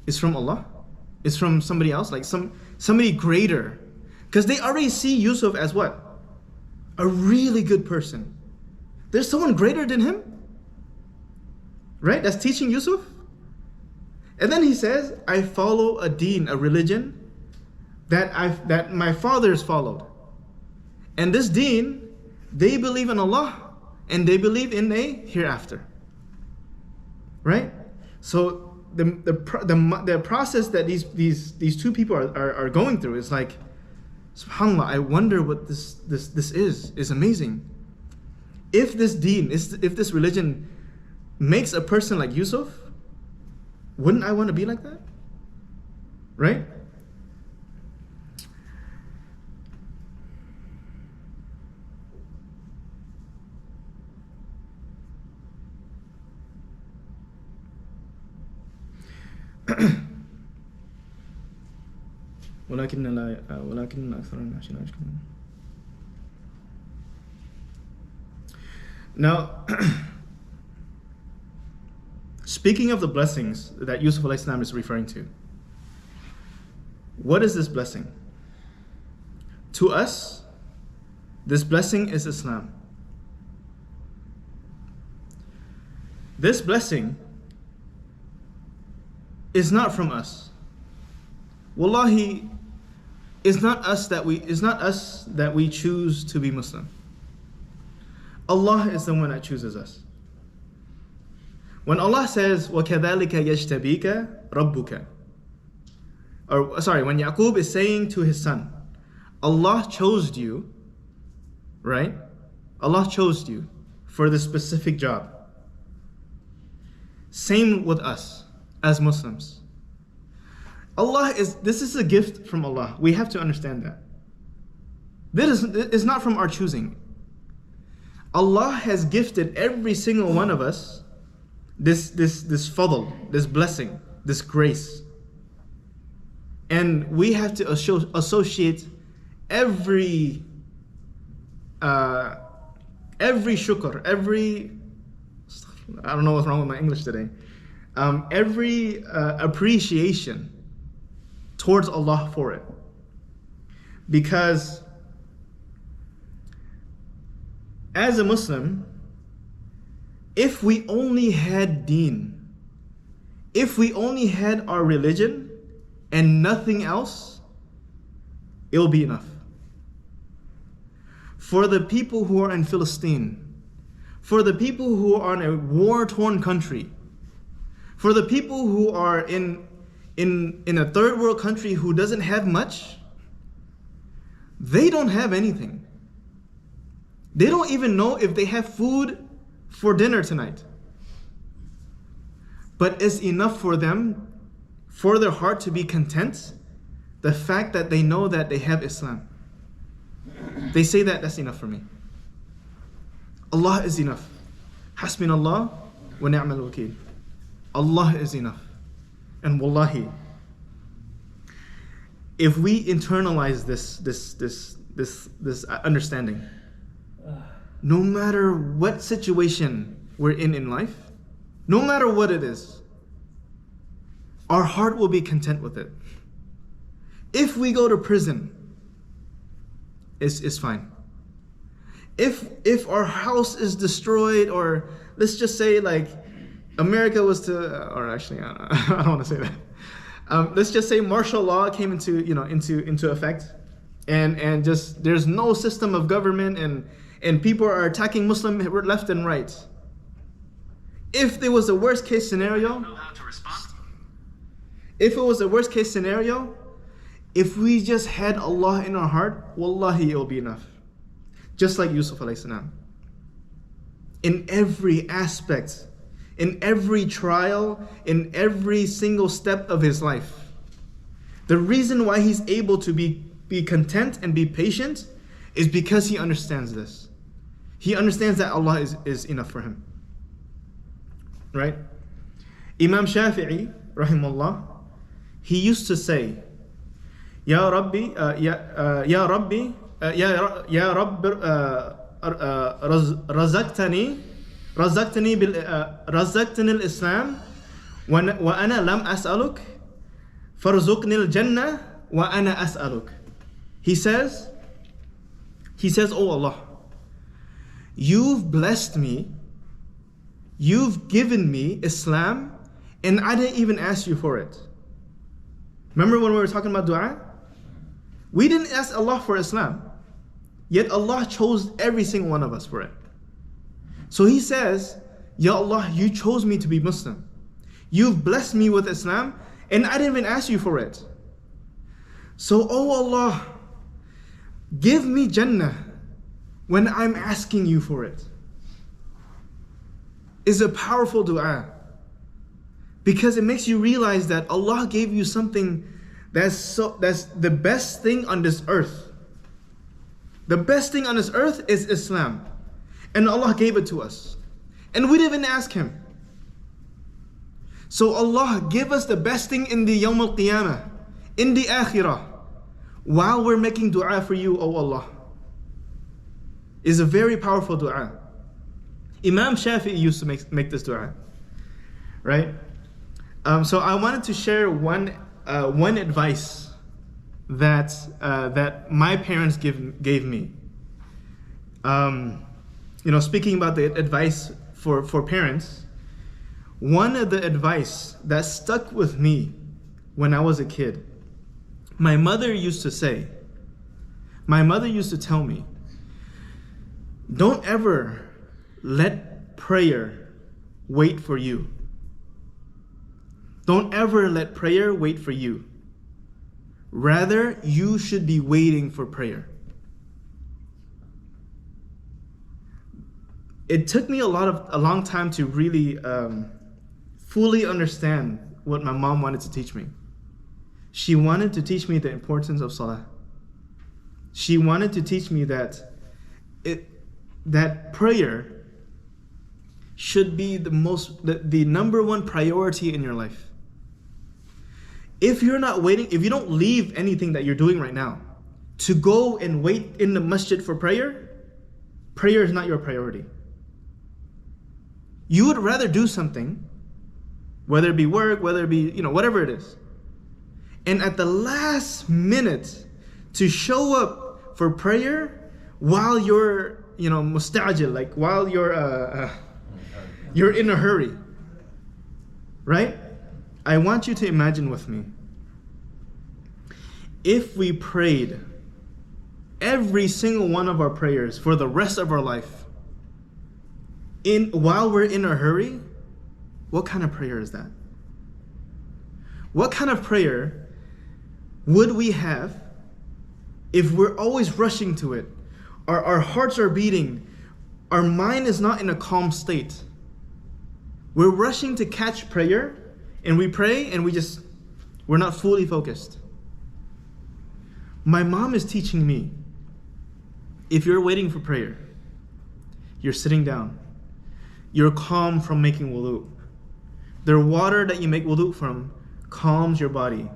It's from Allah. It's from somebody else, like somebody greater. Because they already see Yusuf as what? A really good person. There's someone greater than him, right? That's teaching Yusuf. And then he says, I follow a deen, a religion that my fathers followed. And this deen, they believe in Allah and they believe in a hereafter. Right? So the process that these two people are going through is like, subhanAllah, I wonder what this is amazing. If this deen, if this religion makes a person like Yusuf, wouldn't I want to be like that? Right? ولكن أكثر الناس لا يشكرون. Now, speaking of the blessings that Yusuf alayhi salam is referring to, what is this blessing? To us, this blessing is Islam. This blessing is not from us. Wallahi, it's not us that we choose to be Muslim. Allah is the one that chooses us. When Allah says, وَكَذَلِكَ يَجْتَبِيكَ رَبُّكَ, when Yaqub is saying to his son, Allah chose you, right? Allah chose you for this specific job. Same with us as Muslims. This is a gift from Allah. We have to understand that. This is not from our choosing. Allah has gifted every single one of us this fadl, this blessing, this grace. And we have to associate every shukr, I don't know what's wrong with my English today. Every appreciation towards Allah for it. Because as a Muslim, if we only had deen, if we only had our religion and nothing else, it'll be enough. For the people who are in Palestine, for the people who are in a war-torn country, for the people who are in a third world country who doesn't have much, they don't have anything. They don't even know if they have food for dinner tonight. But it's enough for them, for their heart to be content, the fact that they know that they have Islam. They say that's enough for me. Allah is enough. Hasbunallah wa ni'mal wakeel. Allah is enough. And wallahi, if we internalize this understanding, no matter what situation we're in life, no matter what it is, our heart will be content with it. If we go to prison, it's fine. If our house is destroyed, or let's just say like America was to, or actually I don't want to say that. Let's just say martial law came into effect, and just there's no system of government, and people are attacking Muslim left and right. If there was a worst case scenario, if we just had Allah in our heart, wallahi, it will be enough. Just like Yusuf alayhi salam. In every aspect, in every trial, in every single step of his life, the reason why he's able to be content and be patient is because he understands this. He understands that Allah is enough for him. right? Imam Shafi'i, rahimahullah, he used to say, Ya Rabbi, Ya Rabbi, Ya Rabb, razaqtani al-Islam, wa ana lam as'aluk, farzuqni al-Jannah, wa ana as'aluk. He says, oh Allah, you've blessed me, you've given me Islam, and I didn't even ask you for it. Remember when we were talking about dua? We didn't ask Allah for Islam, yet Allah chose every single one of us for it. So he says, Ya Allah, you chose me to be Muslim. You've blessed me with Islam, and I didn't even ask you for it. So, oh Allah, give me Jannah when I'm asking you for it. It's a powerful dua, because it makes you realize that Allah gave you something that's the best thing on this earth. The best thing on this earth is Islam, and Allah gave it to us, and we didn't even ask Him. So Allah, give us the best thing in the Yawm al-Qiyamah, in the Akhirah, while we're making dua for you, oh Allah. Is a very powerful dua. Imam Shafi'i used to make this dua, right? So I wanted to share one advice that my parents gave me. Speaking about the advice for parents, one of the advice that stuck with me when I was a kid, my mother used to tell me, don't ever let prayer wait for you. Don't ever let prayer wait for you. Rather, you should be waiting for prayer. It took me a long time to really fully understand what my mom wanted to teach me. She wanted to teach me the importance of salah. She wanted to teach me that prayer should be the number one priority in your life. If you're not waiting, if you don't leave anything that you're doing right now to go and wait in the masjid for prayer, prayer is not your priority. You would rather do something, whether it be work, whether it be, whatever it is, and at the last minute to show up for prayer while you're, mustajil, like while you're in a hurry, right? I want you to imagine with me, if we prayed every single one of our prayers for the rest of our life while we're in a hurry, what kind of prayer is that? What kind of prayer would we have if we're always rushing to it? Our hearts are beating, our mind is not in a calm state. We're rushing to catch prayer, and we pray and we're not fully focused. My mom is teaching me, if you're waiting for prayer, you're sitting down, you're calm from making wudu. The water that you make wudu from calms your body,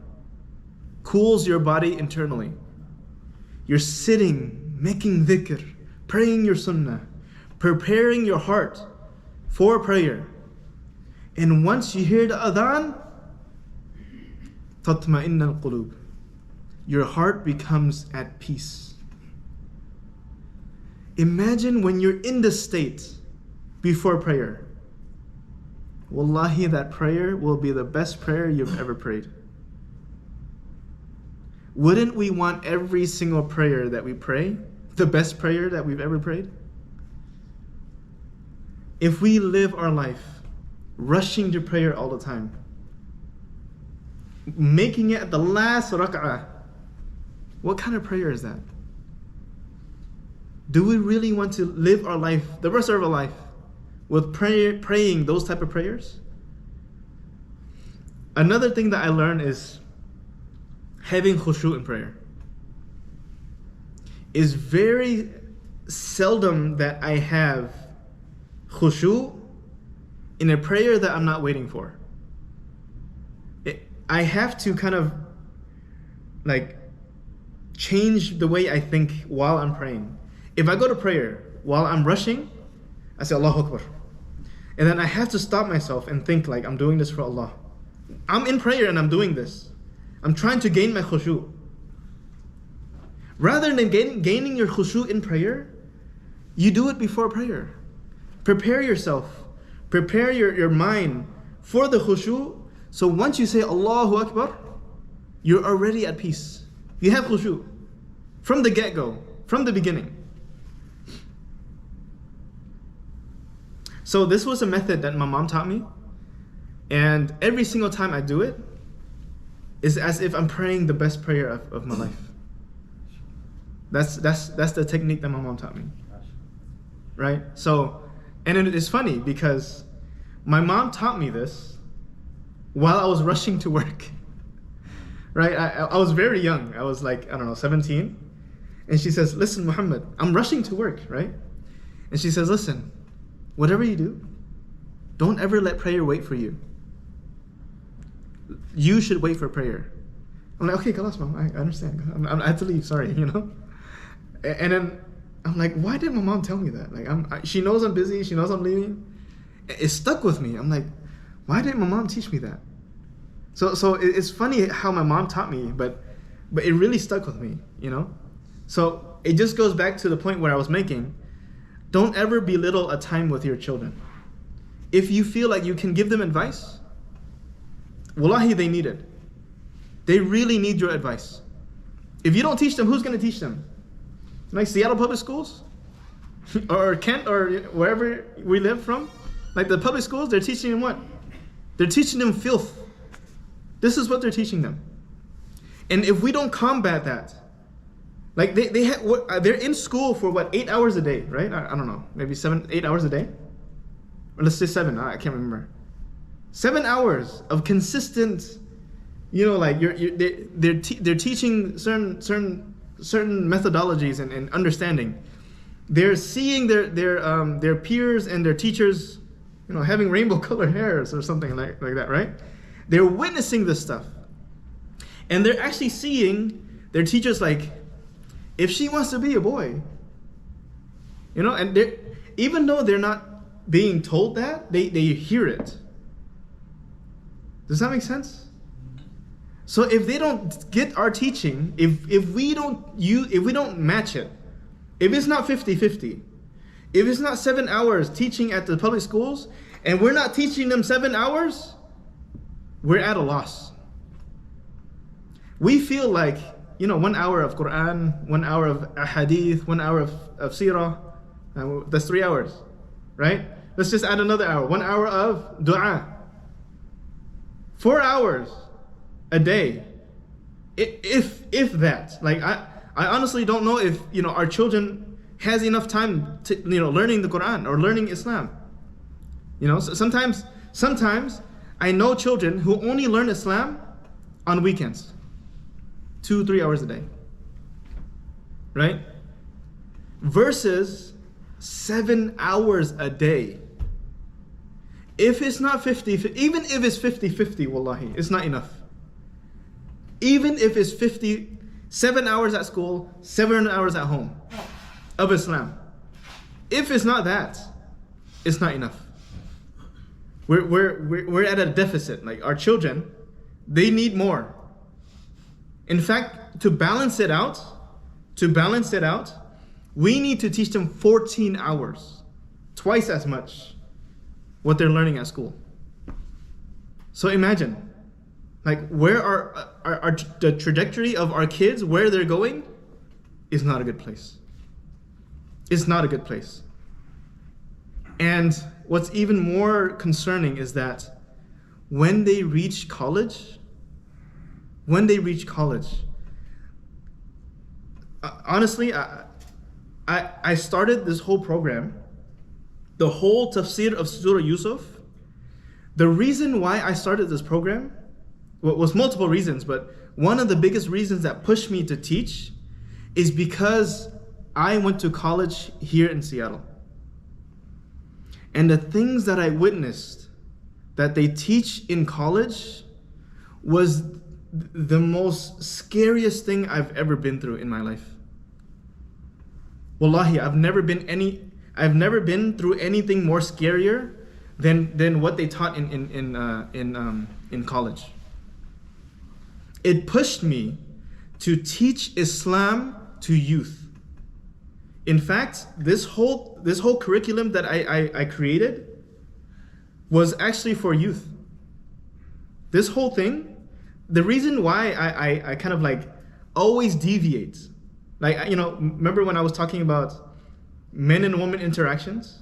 cools your body internally. You're sitting, making dhikr, praying your sunnah, preparing your heart for prayer. And once you hear the adhan, تطمئن القلوب, your heart becomes at peace. Imagine when you're in this state before prayer. Wallahi, that prayer will be the best prayer you've ever prayed. Wouldn't we want every single prayer that we pray the best prayer that we've ever prayed? If we live our life rushing to prayer all the time, making it at the last rak'ah, what kind of prayer is that? Do we really want to live our life, the rest of our life, with praying those type of prayers? Another thing that I learned is having khushu in prayer. It's very seldom that I have khushu in a prayer that I'm not waiting for. I have to kind of like change the way I think while I'm praying. If I go to prayer while I'm rushing, I say Allahu Akbar. And then I have to stop myself and think like I'm doing this for Allah. I'm in prayer and I'm doing this. I'm trying to gain my khushu'. Rather than gaining your khushu' in prayer, you do it before prayer. Prepare yourself. Prepare your mind for the khushu'. So once you say Allahu Akbar, you're already at peace. You have khushu' from the get-go, from the beginning. So this was a method that my mom taught me. And every single time I do it, it's as if I'm praying the best prayer of my life. That's the technique that my mom taught me. Right? So, and it is funny because my mom taught me this while I was rushing to work. Right? I was very young. I was like, 17. And she says, listen, Muhammad, I'm rushing to work, right? And she says, listen, whatever you do, don't ever let prayer wait for you. You should wait for prayer. I'm like, okay, Kalas, Mom, I understand. I have to leave, sorry, And then I'm like, why did my mom tell me that? Like, she knows I'm busy, she knows I'm leaving. It stuck with me. I'm like, why didn't my mom teach me that? So it's funny how my mom taught me, but it really stuck with me, So it just goes back to the point where I was making. Don't ever belittle a time with your children. If you feel like you can give them advice, wallahi, they need it. They really need your advice. If you don't teach them, who's going to teach them? Like Seattle Public Schools? Or Kent, or wherever we live from? Like the public schools, they're teaching them what? They're teaching them filth. This is what they're teaching them. And if we don't combat that, like they're in school for what, 8 hours a day, right? I don't know, maybe 8 hours a day? Or let's say 7, I can't remember. 7 hours of consistent, like they're teaching certain methodologies and understanding. They're seeing their peers and their teachers, having rainbow colored hairs or something like that, right? They're witnessing this stuff. And they're actually seeing their teachers like, if she wants to be a boy, and even though they're not being told that, they hear it. Does that make sense? So if they don't get our teaching, if we don't match it, if it's not 50-50, if it's not 7 hours teaching at the public schools, and we're not teaching them 7 hours, we're at a loss. We feel like, 1 hour of Quran, 1 hour of hadith, 1 hour of seerah, that's 3 hours, right? Let's just add another hour, 1 hour of dua. 4 hours a day, if that. Like I honestly don't know if our children has enough time to learning the Quran or learning Islam. So sometimes I know children who only learn Islam on weekends, 2-3 hours a day, right? Versus 7 hours a day. If it's not 50, even if it's 50-50, wallahi, it's not enough. Even if it's 7 hours at school, 7 hours at home of Islam. If it's not that, it's not enough. We're at a deficit. Like our children, they need more. In fact, to balance it out, we need to teach them 14 hours, twice as much what they're learning at school. So imagine, like where the trajectory of our kids, where they're going, is not a good place. It's not a good place. And what's even more concerning is that when they reach college, honestly, I started this whole program, the whole Tafseer of Surah Yusuf. The reason why I started this program was multiple reasons, but one of the biggest reasons that pushed me to teach is because I went to college here in Seattle. And the things that I witnessed that they teach in college was the most scariest thing I've ever been through in my life. Wallahi, I've never been through anything more scarier than what they taught in college. It pushed me to teach Islam to youth. In fact, this whole curriculum that I created was actually for youth. This whole thing, the reason why I kind of like always deviate, like, you know, remember when I was talking about men and women interactions,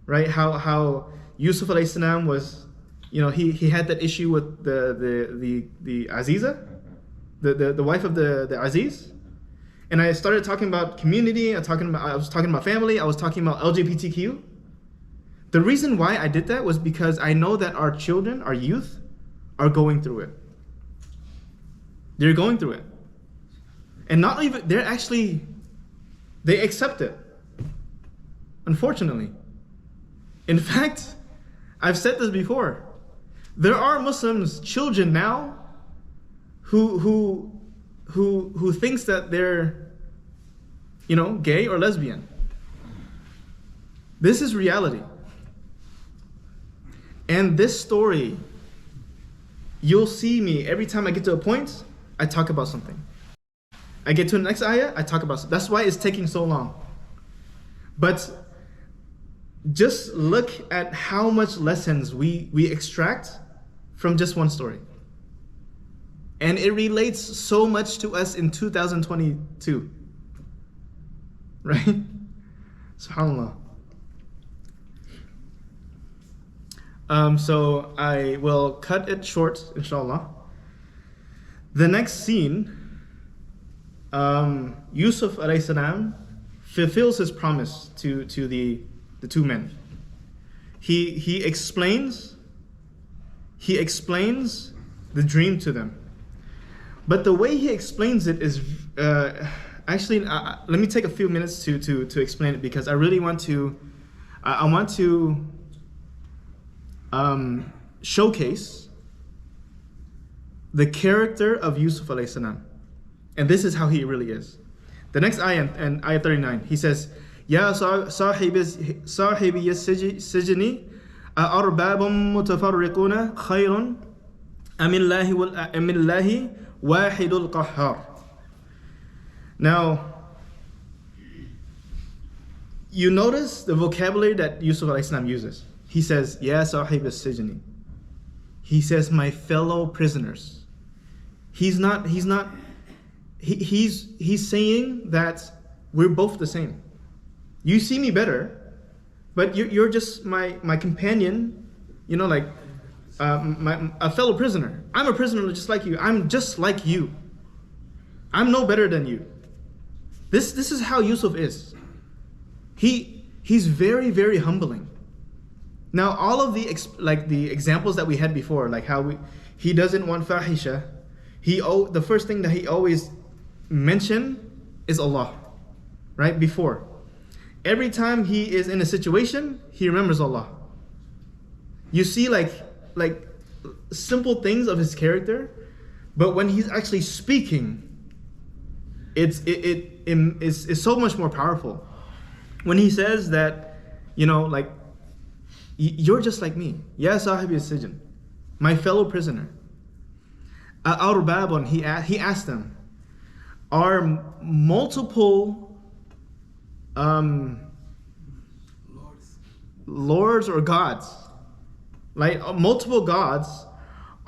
right? How Yusuf alayhi salam was, you know, he had that issue with the Aziza, the wife of the Aziz. And I started talking about community, I was talking about family, I was talking about LGBTQ. The reason why I did that was because I know that our children, our youth, are going through it. They're going through it. And not even, they accept it. Unfortunately. In fact, I've said this before. There are Muslims, children now, who thinks that they're, you know, gay or lesbian. This is reality. And this story, you'll see me every time I get to a point, I talk about something. I get to the next ayah, I talk about something. That's why it's taking so long. But just look at how much lessons we extract from just one story. And it relates so much to us in 2022. Right? SubhanAllah. So I will cut it short, inshallah. The next scene, Yusuf alayhi salam fulfills his promise to the two men. He explains the dream to them. But the way he explains it is actually, let me take a few minutes to explain it, because I really want to showcase the character of Yusuf alayhi salam. And this is how he really is. The next ayah, and ayah 39, he says, Ya sahibi sijni arbabun mutafarriquna khayrun amillahi wahidul qahhar. Now, you notice the vocabulary that Yusuf alayhi salam uses. He says, Ya sahib as-sijni. He says, my fellow prisoners. He's saying that we're both the same. You see me better, but you're just my companion, you know, like a fellow prisoner. I'm a prisoner just like you. I'm just like you. I'm no better than you. This is how Yusuf is. He's very, very humbling. Now, all of the examples that we had before, like how he doesn't want fahisha, the first thing that he always mentioned is Allah, right? Before. Every time he is in a situation, he remembers Allah. You see like simple things of his character, but when he's actually speaking, it's so much more powerful. When he says that, you know, like, you're just like me. Ya sahibi as-sijn, my fellow prisoner. Arbabun, he asked them, are multiple lords or gods, like multiple gods,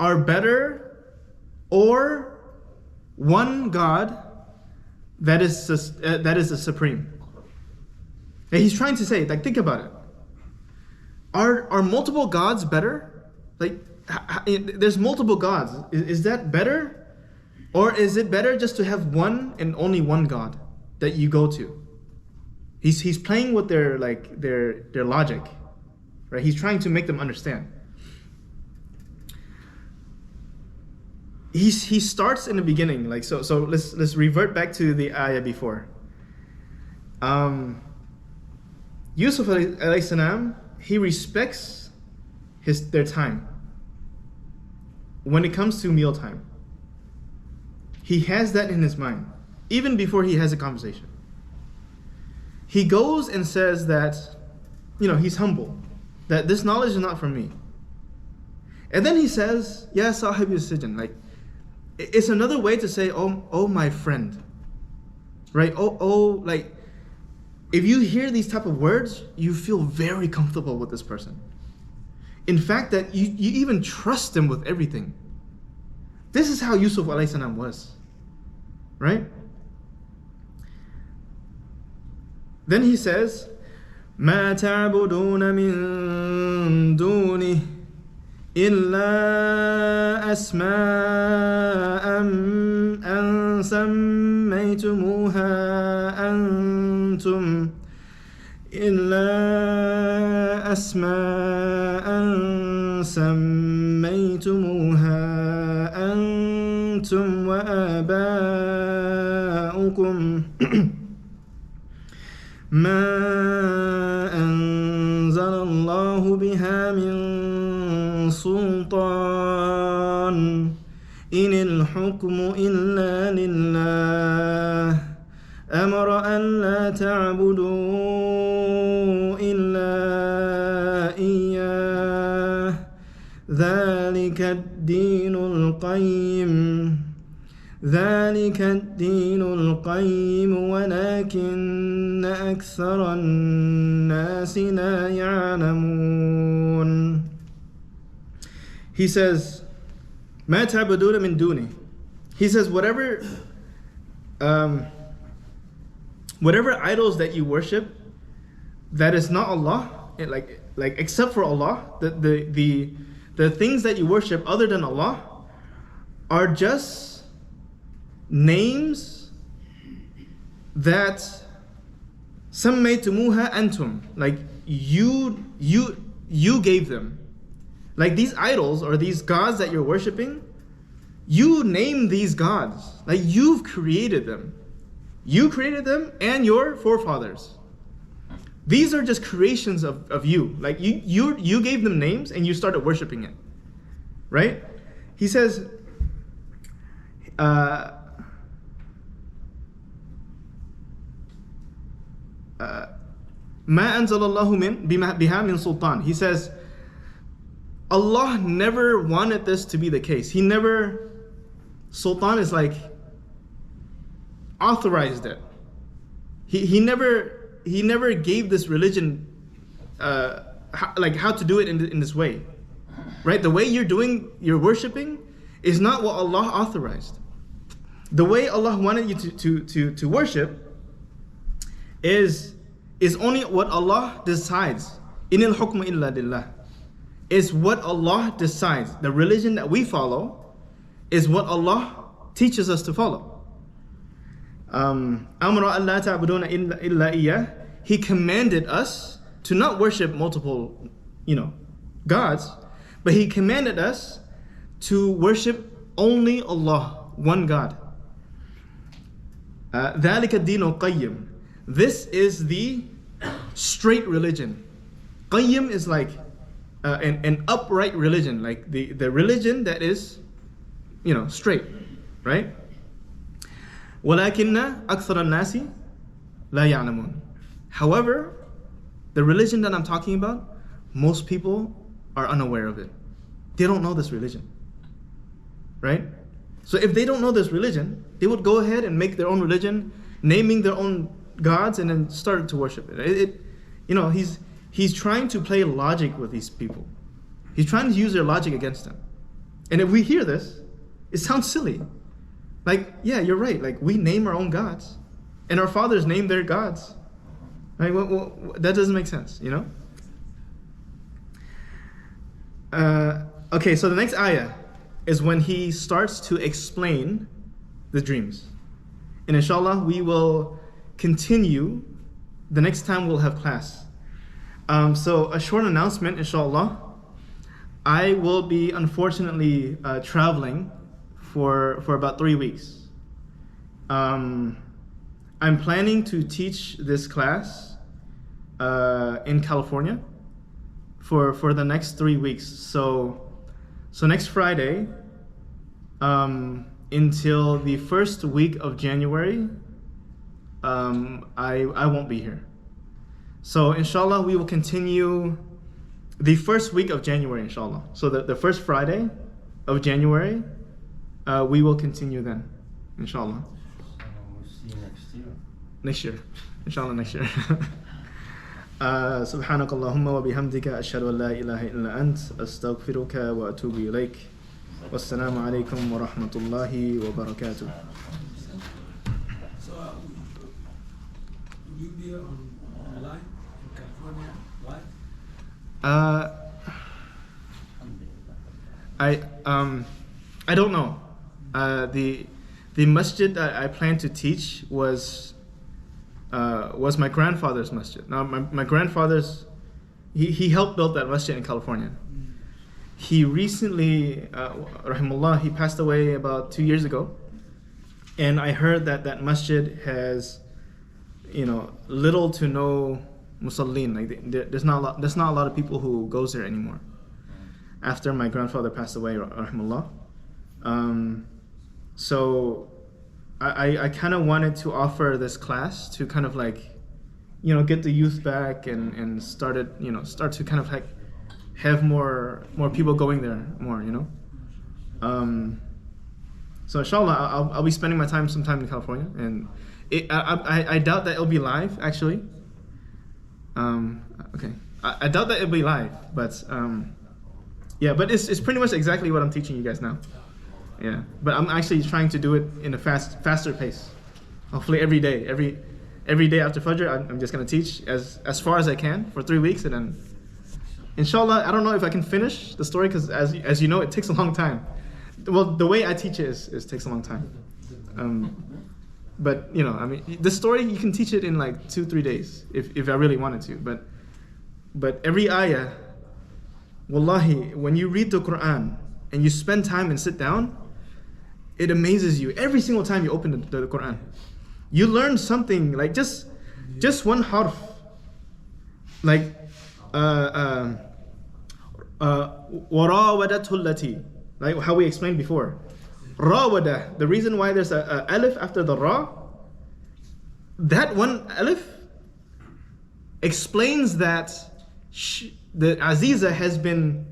are better, or one God that is the supreme? And he's trying to say, like, think about it. Are multiple gods better? Like, there's multiple gods. Is that better? Or is it better just to have one and only one God that you go to? He's playing with their logic, right? He's trying to make them understand. He starts in the beginning, like so let's revert back to the ayah before. Yusuf alayhi salam, he respects their time. When it comes to mealtime, he has that in his mind, even before he has a conversation. He goes and says that, he's humble, that this knowledge is not from me. And then he says, Ya sahib al-sijn, like, it's another way to say, oh my friend, right? Like, if you hear these type of words, you feel very comfortable with this person. In fact, that you even trust him with everything. This is how Yusuf alayhi salam was, right? Then he says, مَا تَعْبُدُونَ مِن دُونِهِ إِلَّا أَسْمَاءً أَن سَمَّيْتُمُوهَا أَنْتُمْ وآباؤكم ما أنزل الله بها من سلطان إن الحكم إلا لله أمر أن لا تعبدوا إلا إياه ذلك الدين القيم ولكن أكثر الناس لا يعلمون. He says, ما تعبدون من دونه. He says, whatever idols that you worship that is not Allah, like except for Allah, the things that you worship other than Allah are just names that sammaytumuha antum, like you gave them. Like these idols or these gods that you're worshiping, you name these gods, like you've created them. You created them and your forefathers. These are just creations of you. Like you gave them names and you started worshiping it. Right? He says, ما أنزل الله بها من سلطان. He says, Allah never wanted this to be the case. He never, Sultan is like, authorized it. He never gave this religion how to do it in this way, right? The way you're worshiping is not what Allah authorized. The way Allah wanted you to worship is only what Allah decides. Inil hukmu illa lillah. Is what Allah decides. The religion that we follow is what Allah teaches us to follow. Amra Allah ta'buduna illa iyyah. He commanded us to not worship multiple, gods, but He commanded us to worship only Allah, one God. ذَلِكَ الدِّينُ الْقَيِّمُ. This is the straight religion. Qayyim is like an upright religion, like the religion that is, straight, right? وَلَكِنَّ أَكْثَرَ النَّاسِ لَا يَعْلَمُونَ. However, the religion that I'm talking about, most people are unaware of it. They don't know this religion, right? So if they don't know this religion, they would go ahead and make their own religion, naming their own gods, and then start to worship it. He's trying to play logic with these people. He's trying to use their logic against them. And if we hear this, it sounds silly. Like, yeah, you're right. Like, we name our own gods, and our fathers name their gods. Right? Well, that doesn't make sense, Okay, so the next ayah is when he starts to explain the dreams. And inshallah, we will continue the next time we'll have class. So a short announcement, inshallah. I will be unfortunately traveling for about 3 weeks. I'm planning to teach this class in California, for the next 3 weeks. So next Friday, until the first week of January, I won't be here. So inshallah, we will continue the first week of January, inshallah. So the first Friday of January, we will continue then, inshallah. We'll see you Next year, inshallah, next year. سبحانك اللهم وبحمدك أشهد أن لا إله إلا أنت أستغفرك وأتوب إليك والسلام عليكم ورحمة الله وبركاته. So, will you be online in California live? I don't know. The masjid that I plan to teach was my grandfather's masjid. Now my grandfather's, he helped build that masjid in California. He recently, rahimullah, he passed away about 2 years ago, and I heard that masjid has, little to no musallin. Like there's not a lot of people who goes there anymore. After my grandfather passed away, rahimullah. So I kind of wanted to offer this class to kind of like, get the youth back and start to kind of like have more people going there more, So inshallah, I'll be spending my time sometime in California, and I doubt that it'll be live actually. Okay, I doubt that it'll be live, but yeah, but it's pretty much exactly what I'm teaching you guys now. Yeah, but I'm actually trying to do it in a faster pace. Hopefully every day after Fajr, I'm just gonna teach as far as I can for 3 weeks, and then inshallah, I don't know if I can finish the story because as you know, it takes a long time. Well, the way I teach it is takes a long time. But the story you can teach it in like 2-3 days if I really wanted to. But every ayah, wallahi, when you read the Quran and you spend time and sit down, it amazes you every single time you open the Quran. You learn something, like just one harf, like وَرَاوَدَتْهُ الَّتِي, like how we explained before. Rawada, the reason why there's a alif after the ra, that one alif explains that the Aziza has been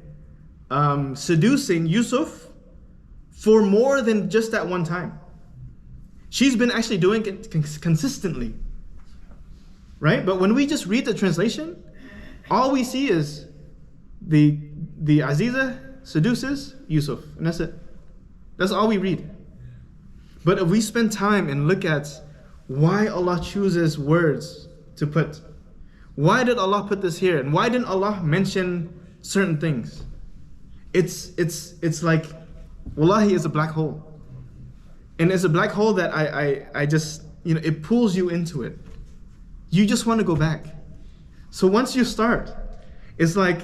seducing Yusuf for more than just that one time. She's been actually doing it consistently, right? But when we just read the translation, all we see is the Aziza seduces Yusuf, and that's it. That's all we read. But if we spend time and look at why Allah chooses words to put, why did Allah put this here, and why didn't Allah mention certain things? It's like, wallahi, it's a black hole. And it's a black hole that I just, it pulls you into it. You just want to go back. So once you start, it's like,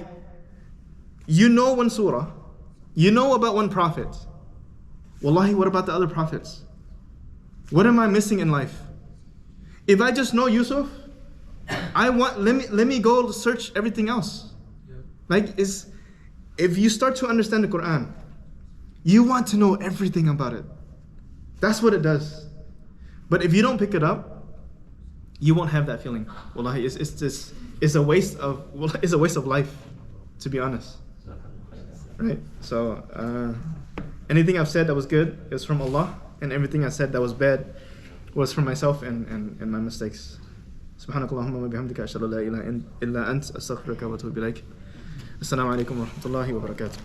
one surah, about one prophet. Wallahi, what about the other prophets? What am I missing in life? If I just know Yusuf, let me go search everything else. Like, if you start to understand the Quran, you want to know everything about it. That's what it does. But if you don't pick it up, you won't have that feeling. Wallahi, it's a waste of life, to be honest. Right? So anything I've said that was good is from Allah, and everything I said that was bad was from myself and my mistakes. Subhanakallahumma wa bihamdika ashhadu an la ilaha illa ant astaghfiruka wa atubu ilaik. Assalamu alaikum wa rahmatullahi wa barakatuh.